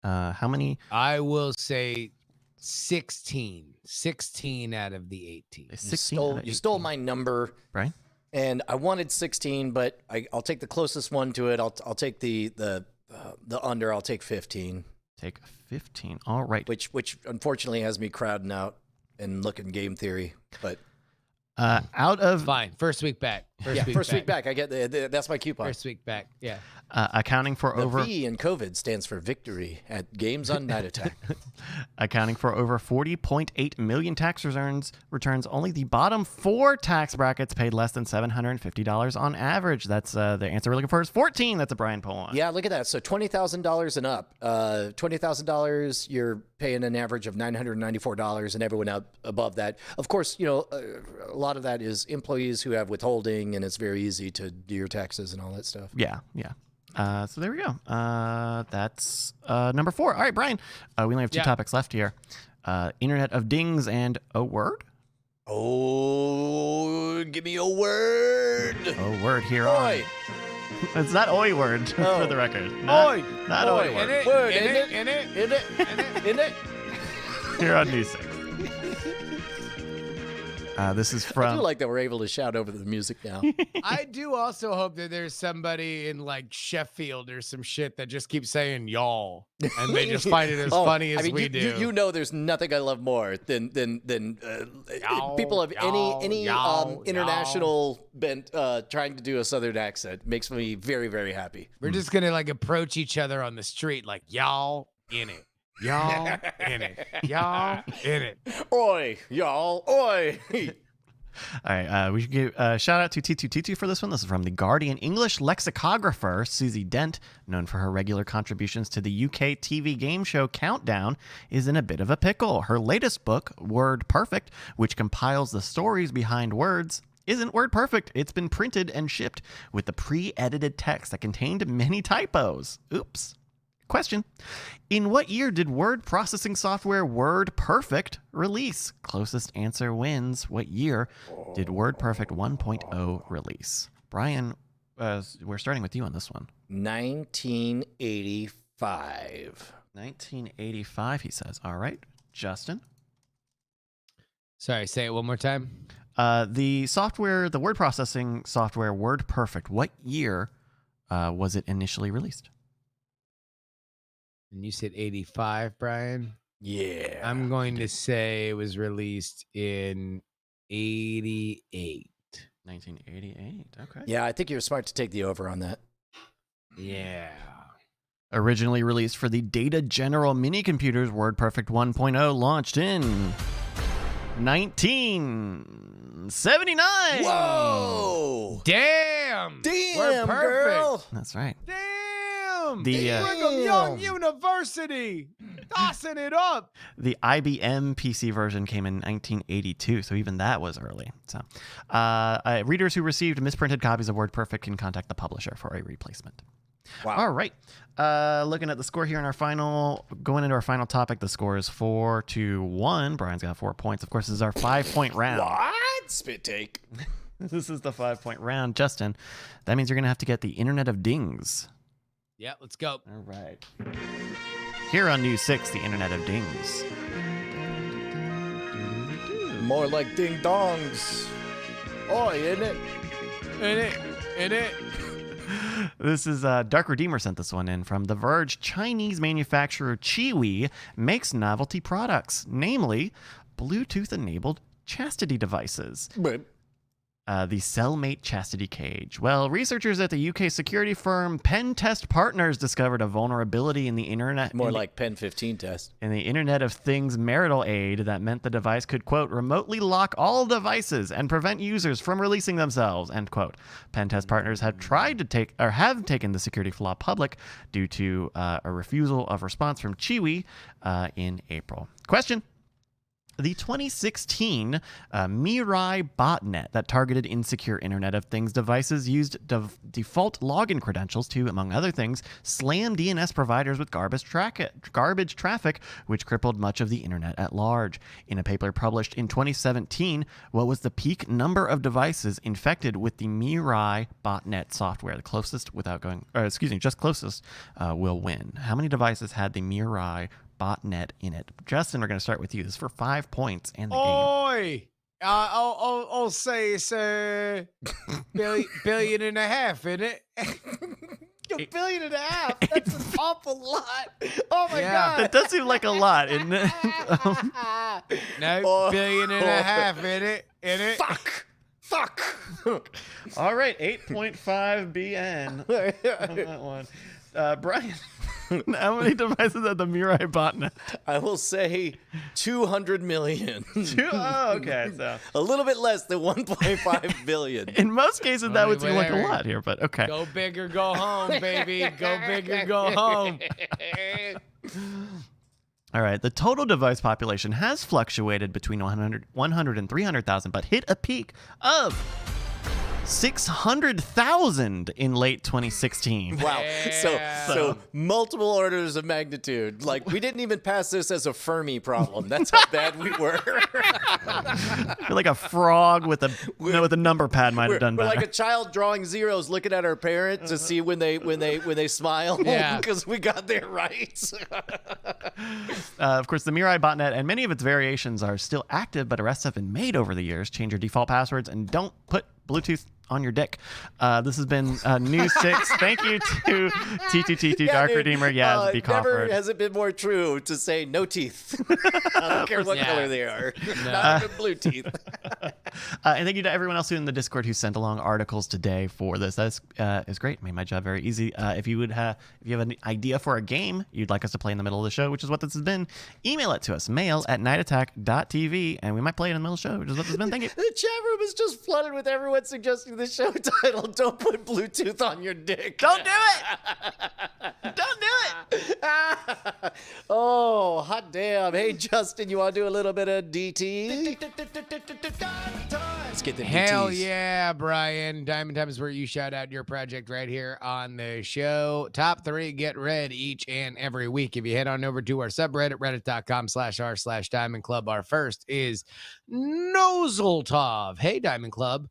How many? I will say 16. 16 out of the 18. 16. You stole my number, Right? and I wanted 16, but I'll take the closest one to it. I'll take the under. I'll take 15. Take 15. All right. Which unfortunately has me crowding out and looking game theory. But Out of Fine. First week back. first week back, I get that's my coupon. First week back. Yeah. accounting for The over V in COVID stands for victory at Games on Night Attack. accounting for over 40.8 million tax returns. Only the bottom 4 tax brackets paid less than $750 on average. That's the answer we're looking for is 14. That's a Brian Poll one. Yeah, look at that. So $20,000 and up. $20,000, you're paying an average of $994, and everyone up above that. Of course, a lot of that is employees who have withholding, and it's very easy to do your taxes and all that stuff. Yeah. So there we go. That's number 4. All right, Brian. We only have 2 topics left here. Internet of Dings and a word. Oh, give me a word. A word here Oi. on. It's not oi word for the record. Not, Oi. Not Oi. oi word. Word, in in it, it, in it. in it, in it. Here on News 6. This is I from. do like that we're able to shout over the music now. I do also hope that there's somebody in like Sheffield or some shit that just keeps saying y'all, and they just find it as funny as we do. You know, there's nothing I love more than Y'all, people of any y'all, international bent trying to do a southern accent. Makes me very, very happy. We're just gonna like approach each other on the street like y'all in it, y'all in it, y'all in it. Oi, y'all, oi. All right, we should give a shout out to T2T2 for this one. This is from the Guardian English lexicographer Susie Dent, known for her regular contributions to the UK TV game show Countdown, is in a bit of a pickle. Her latest book, Word Perfect, which compiles the stories behind words, isn't word perfect. It's been printed and shipped with the pre-edited text that contained many typos. Oops. Question: in what year did word processing software Word Perfect release? Closest answer wins. What year did Word Perfect 1.0 release? Brian, we're starting with you on this one. 1985. 1985, he says. All right. Justin? Sorry, say it one more time. The word processing software Word Perfect, what year was it initially released? And you said 85, Brian. Yeah. I'm going to say it was released in 88. 1988. Okay. Yeah, I think you're smart to take the over on that. Yeah. Originally released for the Data General mini computers, WordPerfect 1.0 launched in 1979. Whoa! Damn. Damn, Damn, we're perfect. girl. That's right. Damn, The, Brigham Young University, tossing it up. The IBM PC version came in 1982, so even that was early. So, readers who received misprinted copies of WordPerfect can contact the publisher for a replacement. Wow. All right. Looking at the score here in our going into our final topic, the score is 4-1. Brian's got 4 points. Of course, this is our 5-point round. What? Spit take. This is the 5-point round. Justin, that means you're going to have to get the Internet of Dings. Yeah, let's go. All right. Here on News 6, the Internet of Dings. More like ding dongs. Oh, isn't it? In it. This is Dark Redeemer sent this one in from The Verge. Chinese manufacturer Qiwi makes novelty products, namely Bluetooth-enabled chastity devices. But The Cellmate Chastity Cage. Well, researchers at the UK security firm Pen Test Partners discovered a vulnerability in the internet. more like Pen 15 test. In the Internet of Things marital aid that meant the device could, quote, remotely lock all devices and prevent users from releasing themselves, end quote. Pen Test Partners have have taken the security flaw public due to a refusal of response from Qiwi in April. Question. The 2016 Mirai botnet that targeted insecure Internet of Things devices used default login credentials to, among other things, slam DNS providers with garbage traffic, which crippled much of the Internet at large. In a paper published in 2017, what was the peak number of devices infected with the Mirai botnet software? The closest closest will win. How many devices had the Mirai botnet in it? Justin, we're going to start with you. This is for 5 points and the game. Oi! I'll say it's billion and a half, isn't it? $1.5 billion? That's an awful lot. Oh my Yeah. That does seem like a lot, isn't it? No, Oh. billion and a half, isn't it? Fuck. All right, 8.5 BN on that one. Brian, how many devices had the Mirai botnet? I will say 200 million. Okay. So A little bit less than 1.5 billion. in most cases, that would seem like a Whatever. lot here, but okay. Go big or go home, baby. Go big or go home. All right, the total device population has fluctuated between 100 and 300,000, but hit a peak of 600,000 in late 2016. Wow. Yeah. So multiple orders of magnitude. Like, we didn't even pass this as a Fermi problem. That's how bad we were. I feel like a frog with a number pad might have done We're better. like a child drawing zeros, looking at our parents to see when they smile. Yeah. Because we got there right. Of course, the Mirai botnet and many of its variations are still active, but arrests have been made over the years. Change your default passwords and don't put Bluetooth on your dick. This has been News 6. Thank you to TTT Dark dude, Redeemer, Yaz, B. never Crawford. has it been more true to say no teeth. I don't care what Yeah. color they are. Not even blue teeth. And thank you to everyone else in the Discord who sent along articles today for this. That is great. Made my job very easy. If you have an idea for a game you'd like us to play in the middle of the show, which is what this has been, email it to us, mail@nightattack.tv, and we might play it in the middle of the show, which is what this has been. Thank you. The chat room is just flooded with everyone suggesting the show title, Don't Put Bluetooth on Your Dick. Don't do it! Don't do it! Oh, hot damn. Hey, Justin, you want to do a little bit of DT? Let's get the Hell DTs. yeah, Brian. Diamond Time is where you shout out your project right here on the show. Top 3 get read each and every week. If you head on over to our subreddit, reddit.com/r/Diamond Club. Our first is Nozeltov. Hey, Diamond Club.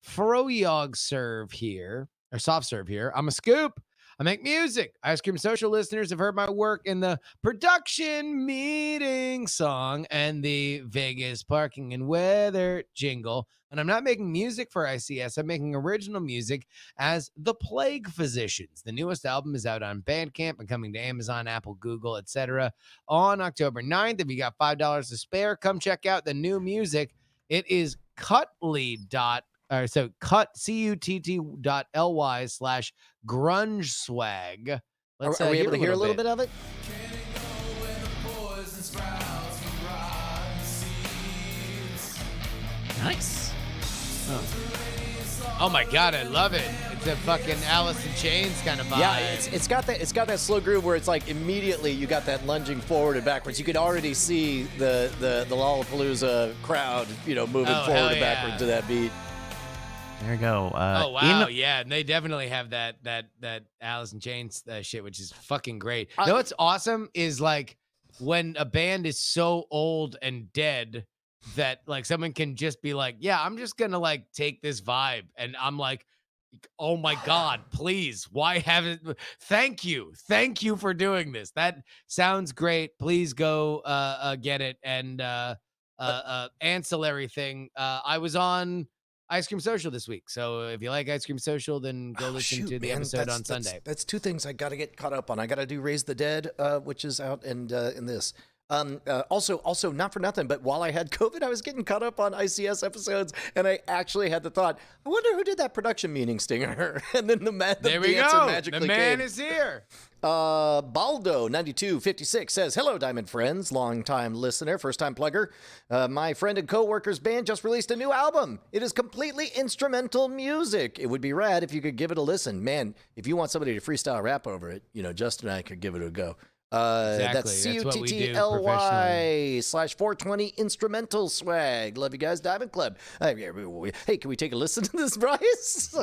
Froyog serve here, or soft serve here. I'm a scoop. I make music. Ice Cream Social listeners have heard my work in the production meeting song and the Vegas parking and weather jingle. And I'm not making music for ICS. I'm making original music as The Plague Physicians. The newest album is out on Bandcamp and coming to Amazon, Apple, Google, etc. on October 9th. If you got $5 to spare, come check out the new music. It is cuttly.com. So cutt.ly/grunge swag. Are Let's we able to hear a little bit of it? Nice. Oh my god, I love it. It's a fucking Alice in Chains kind of vibe. Yeah, it's got that slow groove where it's like immediately you got that lunging forward and backwards. You could already see the Lollapalooza crowd, moving Oh, forward hell and yeah. backward to that beat. There you go. Oh wow, yeah, and they definitely have that Alice in Chains shit, which is fucking great. You know what's awesome is like when a band is so old and dead that like someone can just be like, yeah, I'm just gonna like take this vibe, and I'm like, oh my god, please, why haven't? Thank you for doing this. That sounds great. Please go get it. And ancillary thing, I was on Ice Cream Social this week. So if you like Ice Cream Social, then go listen to the episode on Sunday. That's two things I got to get caught up on. I got to do Raise the Dead, which is out, and in this. Also, not for nothing, but while I had COVID, I was getting caught up on ICS episodes, and I actually had the thought, I wonder who did that production meeting stinger. And then There we answer go. magically The man came. is here. Baldo9256 says, hello, Diamond friends, long-time listener, first-time plugger. My friend and co-worker's band just released a new album. It is completely instrumental music. It would be rad if you could give it a listen. Man, if you want somebody to freestyle rap over it, Justin and I could give it a go. That's Exactly. That's what we do CUTTLY/420 instrumental swag. Love you guys, Diamond Club. Hey, can we take a listen to this, Bryce?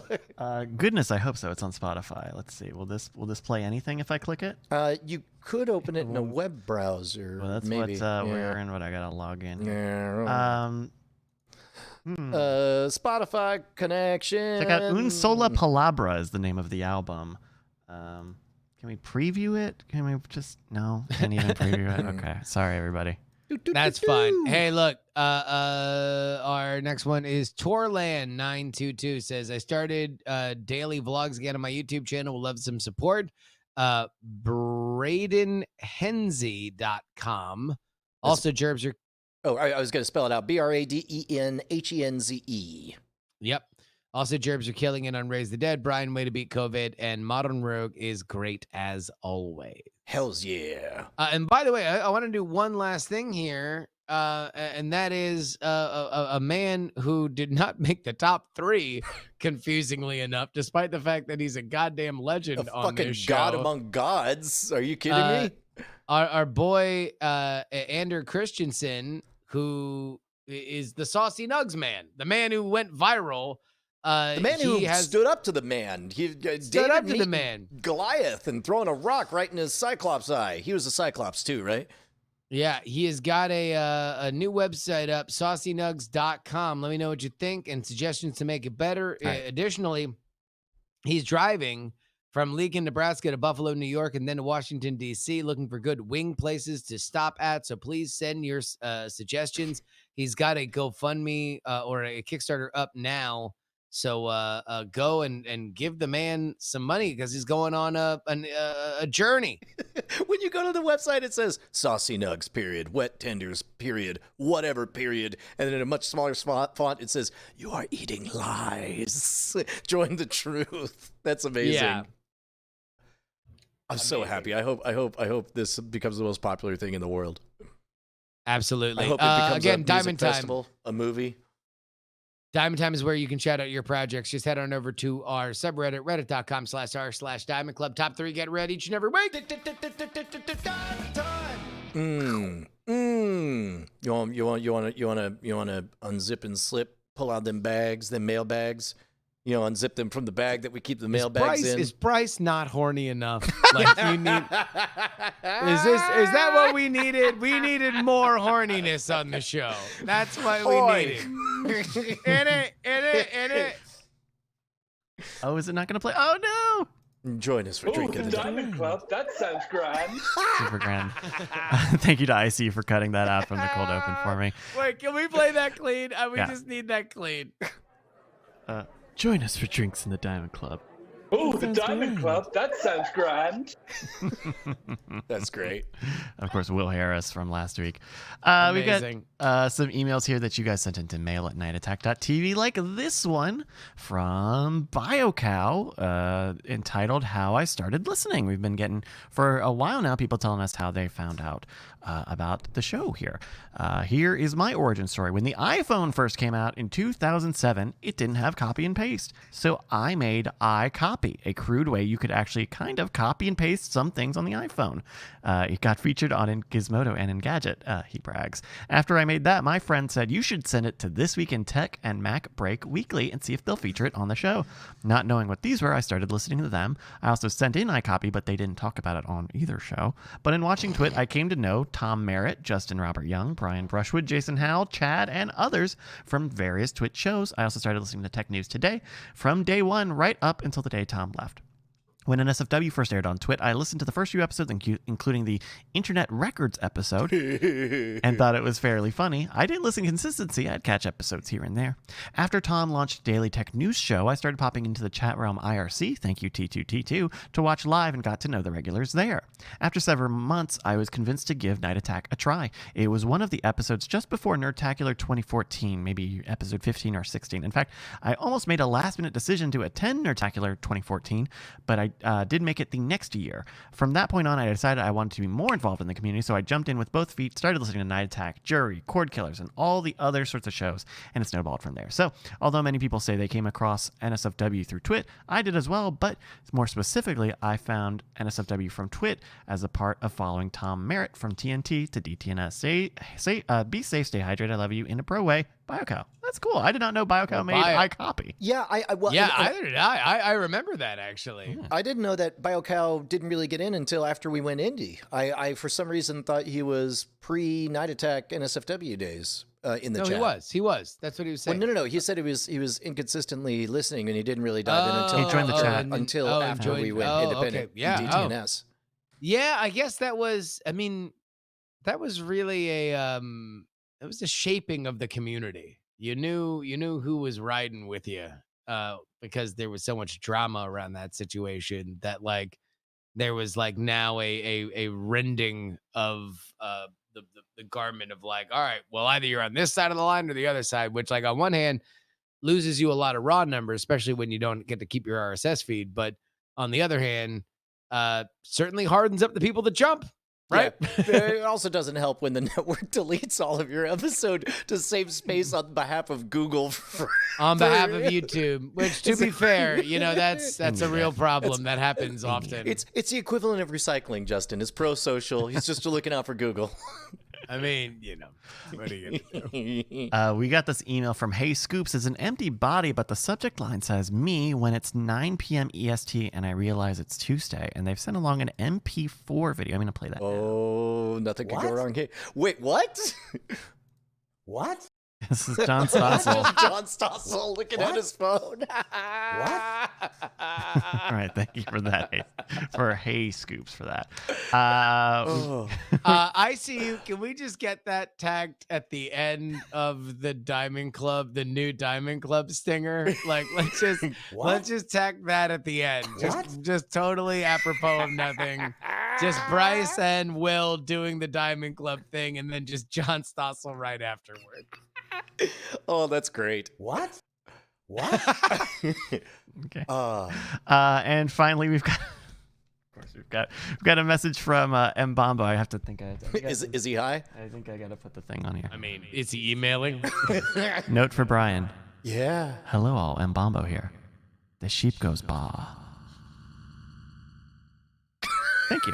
Goodness, I hope so. It's on Spotify. Let's see. Will this play anything if I click it? You could open it in a web browser. Well, that's maybe. what we're in. What I gotta log in. Yeah. Spotify connection. Check out Un Sola Palabra is the name of the album. Can we preview it? Can we just no? Can't even preview it. Okay, sorry everybody. That's fine. Hey, look, our next one is Torland922 says, I started daily vlogs again on my YouTube channel. Would love some support. BradenHenze.com. Also, Gerbs are. Oh, I was going to spell it out. BradenHenze. Yep. Also, Gerbs are killing it on Raise the Dead. Brian, way to beat COVID. And Modern Rogue is great as always. Hells yeah. And by the way, I want to do one last thing here. And that is a man who did not make the top 3, confusingly enough, despite the fact that he's a goddamn legend on fucking this show. god among gods. Are you kidding me? Our boy, Ander Christensen, who is the Saucy Nugs man, the man who went viral. The man who stood up to the man. He stood up to the man. Goliath and throwing a rock right in his Cyclops eye. He was a Cyclops too, right? Yeah, he has got a new website up, saucynugs.com. Let me know what you think and suggestions to make it better. Right. Additionally, he's driving from Lincoln, Nebraska to Buffalo, New York, and then to Washington, D.C., looking for good wing places to stop at. So please send your suggestions. He's got a GoFundMe or a Kickstarter up now. So go and give the man some money because he's going on a journey. When you go to the website, it says Saucy Nugs, period, Wet Tenders, period, whatever, period. And then in a much smaller font, it says, you are eating lies. Join the truth. That's amazing. Yeah. I'm so happy. I hope this becomes the most popular thing in the world. Absolutely. I hope it becomes again, a music Diamond Time. festival, a movie. Diamond Time is where you can shout out your projects. Just head on over to our subreddit, reddit.com/r/Diamond Club. Top 3 get read each and every week. You want to unzip and slip, pull out them bags, them mail bags. Unzip them from the bag that we keep the mail bags in. Is Bryce not horny enough? Like you need. Is that what we needed? We needed more horniness on the show. That's what we needed. In it. Oh, is it not going to play? Oh no! Join us for drinking the the Diamond Club. That sounds grand. Super grand. Thank you to IC for cutting that out from the cold open for me. Wait, can we play that clean? We Yeah. just need that clean. Join us for drinks in the Diamond Club. Oh, the Sounds Diamond good. Club. That sounds grand. That's great. Of course, Will Harris from last week. We Amazing. got some emails here that you guys sent into mail@nightattack.tv, like this one from BioCow, entitled "How I Started Listening." We've been getting for a while now people telling us how they found out about the show here. Here is my origin story. When the iPhone first came out in 2007, it didn't have copy and paste, so I made iCopy, a crude way you could actually kind of copy and paste some things on the iPhone. It got featured on Gizmodo and Engadget, he brags. After I made that, my friend said, you should send it to This Week in Tech and Mac Break Weekly and see if they'll feature it on the show. Not knowing what these were, I started listening to them. I also sent in iCopy, but they didn't talk about it on either show. But in watching Twit, I came to know Tom Merritt, Justin Robert Young, Brian Brushwood, Jason Howell, Chad, and others from various Twit shows. I also started listening to Tech News Today from day one right up until the day Tom left. When NSFW first aired on Twit, I listened to the first few episodes, including the Internet Records episode, and thought it was fairly funny. I didn't listen consistency. I'd catch episodes here and there. After Tom launched Daily Tech News Show, I started popping into the chat realm IRC, thank you T2T2, to watch live and got to know the regulars there. After several months, I was convinced to give Night Attack a try. It was one of the episodes just before Nerdtacular 2014, maybe episode 15 or 16. In fact, I almost made a last-minute decision to attend Nerdtacular 2014, but I did make it the next year. From that point on, I decided I wanted to be more involved in the community, so I jumped in with both feet, started listening to Night Attack, Jury, Cord Killers, and all the other sorts of shows, and it snowballed from there. So, although many people say they came across NSFW through Twit, I did as well, but more specifically, I found NSFW from Twit as a part of following Tom Merritt from TNT to DTNS. Be safe, stay hydrated, I love you, in a pro way. BioCow. That's cool. I did not know BioCow made iCopy. Yeah, Either did I. I remember that actually. I didn't know that BioCow didn't really get in until after we went indie. I for some reason thought he was pre-Night Attack NSFW days in the chat. No, he was. That's what he was saying. Well, no. He said he was inconsistently listening and he didn't really dive in until He joined the chat. until after we went independent Okay. Yeah. in DTNS. Yeah, I guess that was. I mean, that was really it was a shaping of the community. You knew who was riding with you, because there was so much drama around that situation that like there was like now a rending of the garment of like, all right, well, either you're on this side of the line or the other side, which like on one hand loses you a lot of raw numbers, especially when you don't get to keep your RSS feed, but on the other hand, certainly hardens up the people that jump. Right. Yeah. It also doesn't help when the network deletes all of your episode to save space on behalf of Google. On behalf of YouTube, which to be fair, that's a real problem that happens often. It's the equivalent of recycling, Justin. It's pro-social. He's just looking out for Google. I mean, what are you gonna do? We got this email from Hey Scoops. It's an empty body, but the subject line says me when it's 9 p.m. EST and I realize it's Tuesday. And they've sent along an MP4 video. I'm going to play that now. Oh, nothing could go wrong here. Wait, what? What? This is John Stossel. John Stossel looking at his phone. What? All right, thank you for that. For Hey Scoops for that. I see you. Can we just get that tagged at the end of the Diamond Club, the new Diamond Club stinger? Like, let's just tag that at the end. Just totally apropos of nothing. Just Bryce and Will doing the Diamond Club thing, and then just John Stossel right afterward. Oh, that's great. What? Okay. And finally, we've got a message from M Bombo. I have to think. Is he high? I think I got to put the thing on here. I mean, is he emailing? Note for Brian. Yeah. Hello all, M Bombo here. The sheep goes baa. Thank you.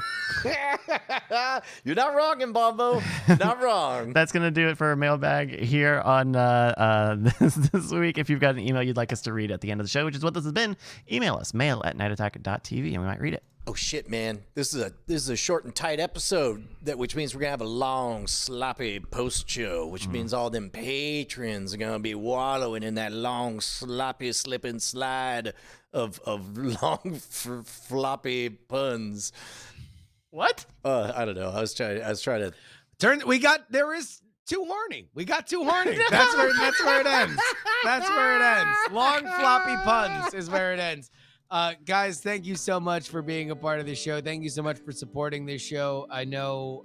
You're not wrong, Mbombo. Not wrong. That's going to do it for a mailbag here on this week. If you've got an email you'd like us to read at the end of the show, which is what this has been, email us, mail@nightattack.tv, and we might read it. Oh shit, man! This is a short and tight episode, which means we're gonna have a long, sloppy post show, which means all them patrons are gonna be wallowing in that long, sloppy slip and slide of long, floppy puns. What? I don't know. I was trying to There is too horny. We got too horny. That's where it ends. That's where it ends. Long floppy puns is where it ends. Guys, thank you so much for being a part of the show. Thank you so much for supporting this show. I know.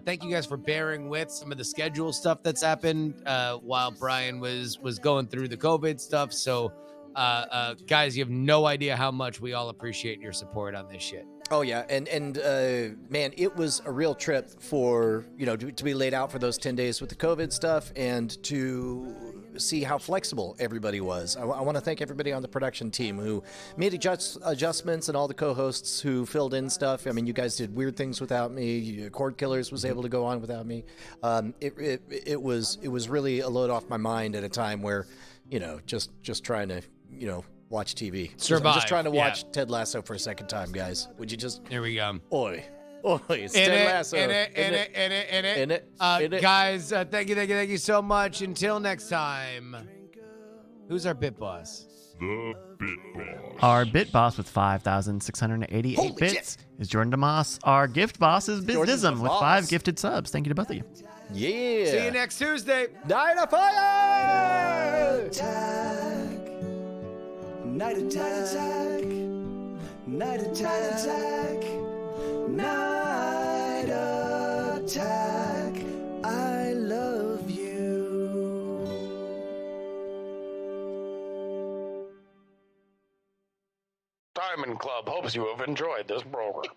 Thank you guys for bearing with some of the schedule stuff that's happened while Brian was going through the COVID stuff. So, guys, you have no idea how much we all appreciate your support on this shit. Oh yeah, and man, it was a real trip for to be laid out for those 10 days with the COVID stuff and to see how flexible everybody was. I want to thank everybody on the production team who made adjustments and all the co-hosts who filled in stuff. I mean, you guys did weird things without me. Cord Killers was able to go on without me. It was really a load off my mind at a time where, just trying to, watch TV. Survive. I'm just trying to watch Ted Lasso for a second time, guys. Would you just... Here we go. Oi, it's Ted Lasso. In it. Guys, thank you so much. Until next time. Who's our bit boss? The Bit Boss. Our bit boss with 5,688 Holy bits shit. is Jordan DeMoss. Our gift boss is Jordan Bizdism with DeMoss. 5 gifted subs. Thank you to both of you. Yeah. See you next Tuesday. Night of Fire! Night attack. Night attack. Night attack. I love you. Diamond Club hopes you have enjoyed this program.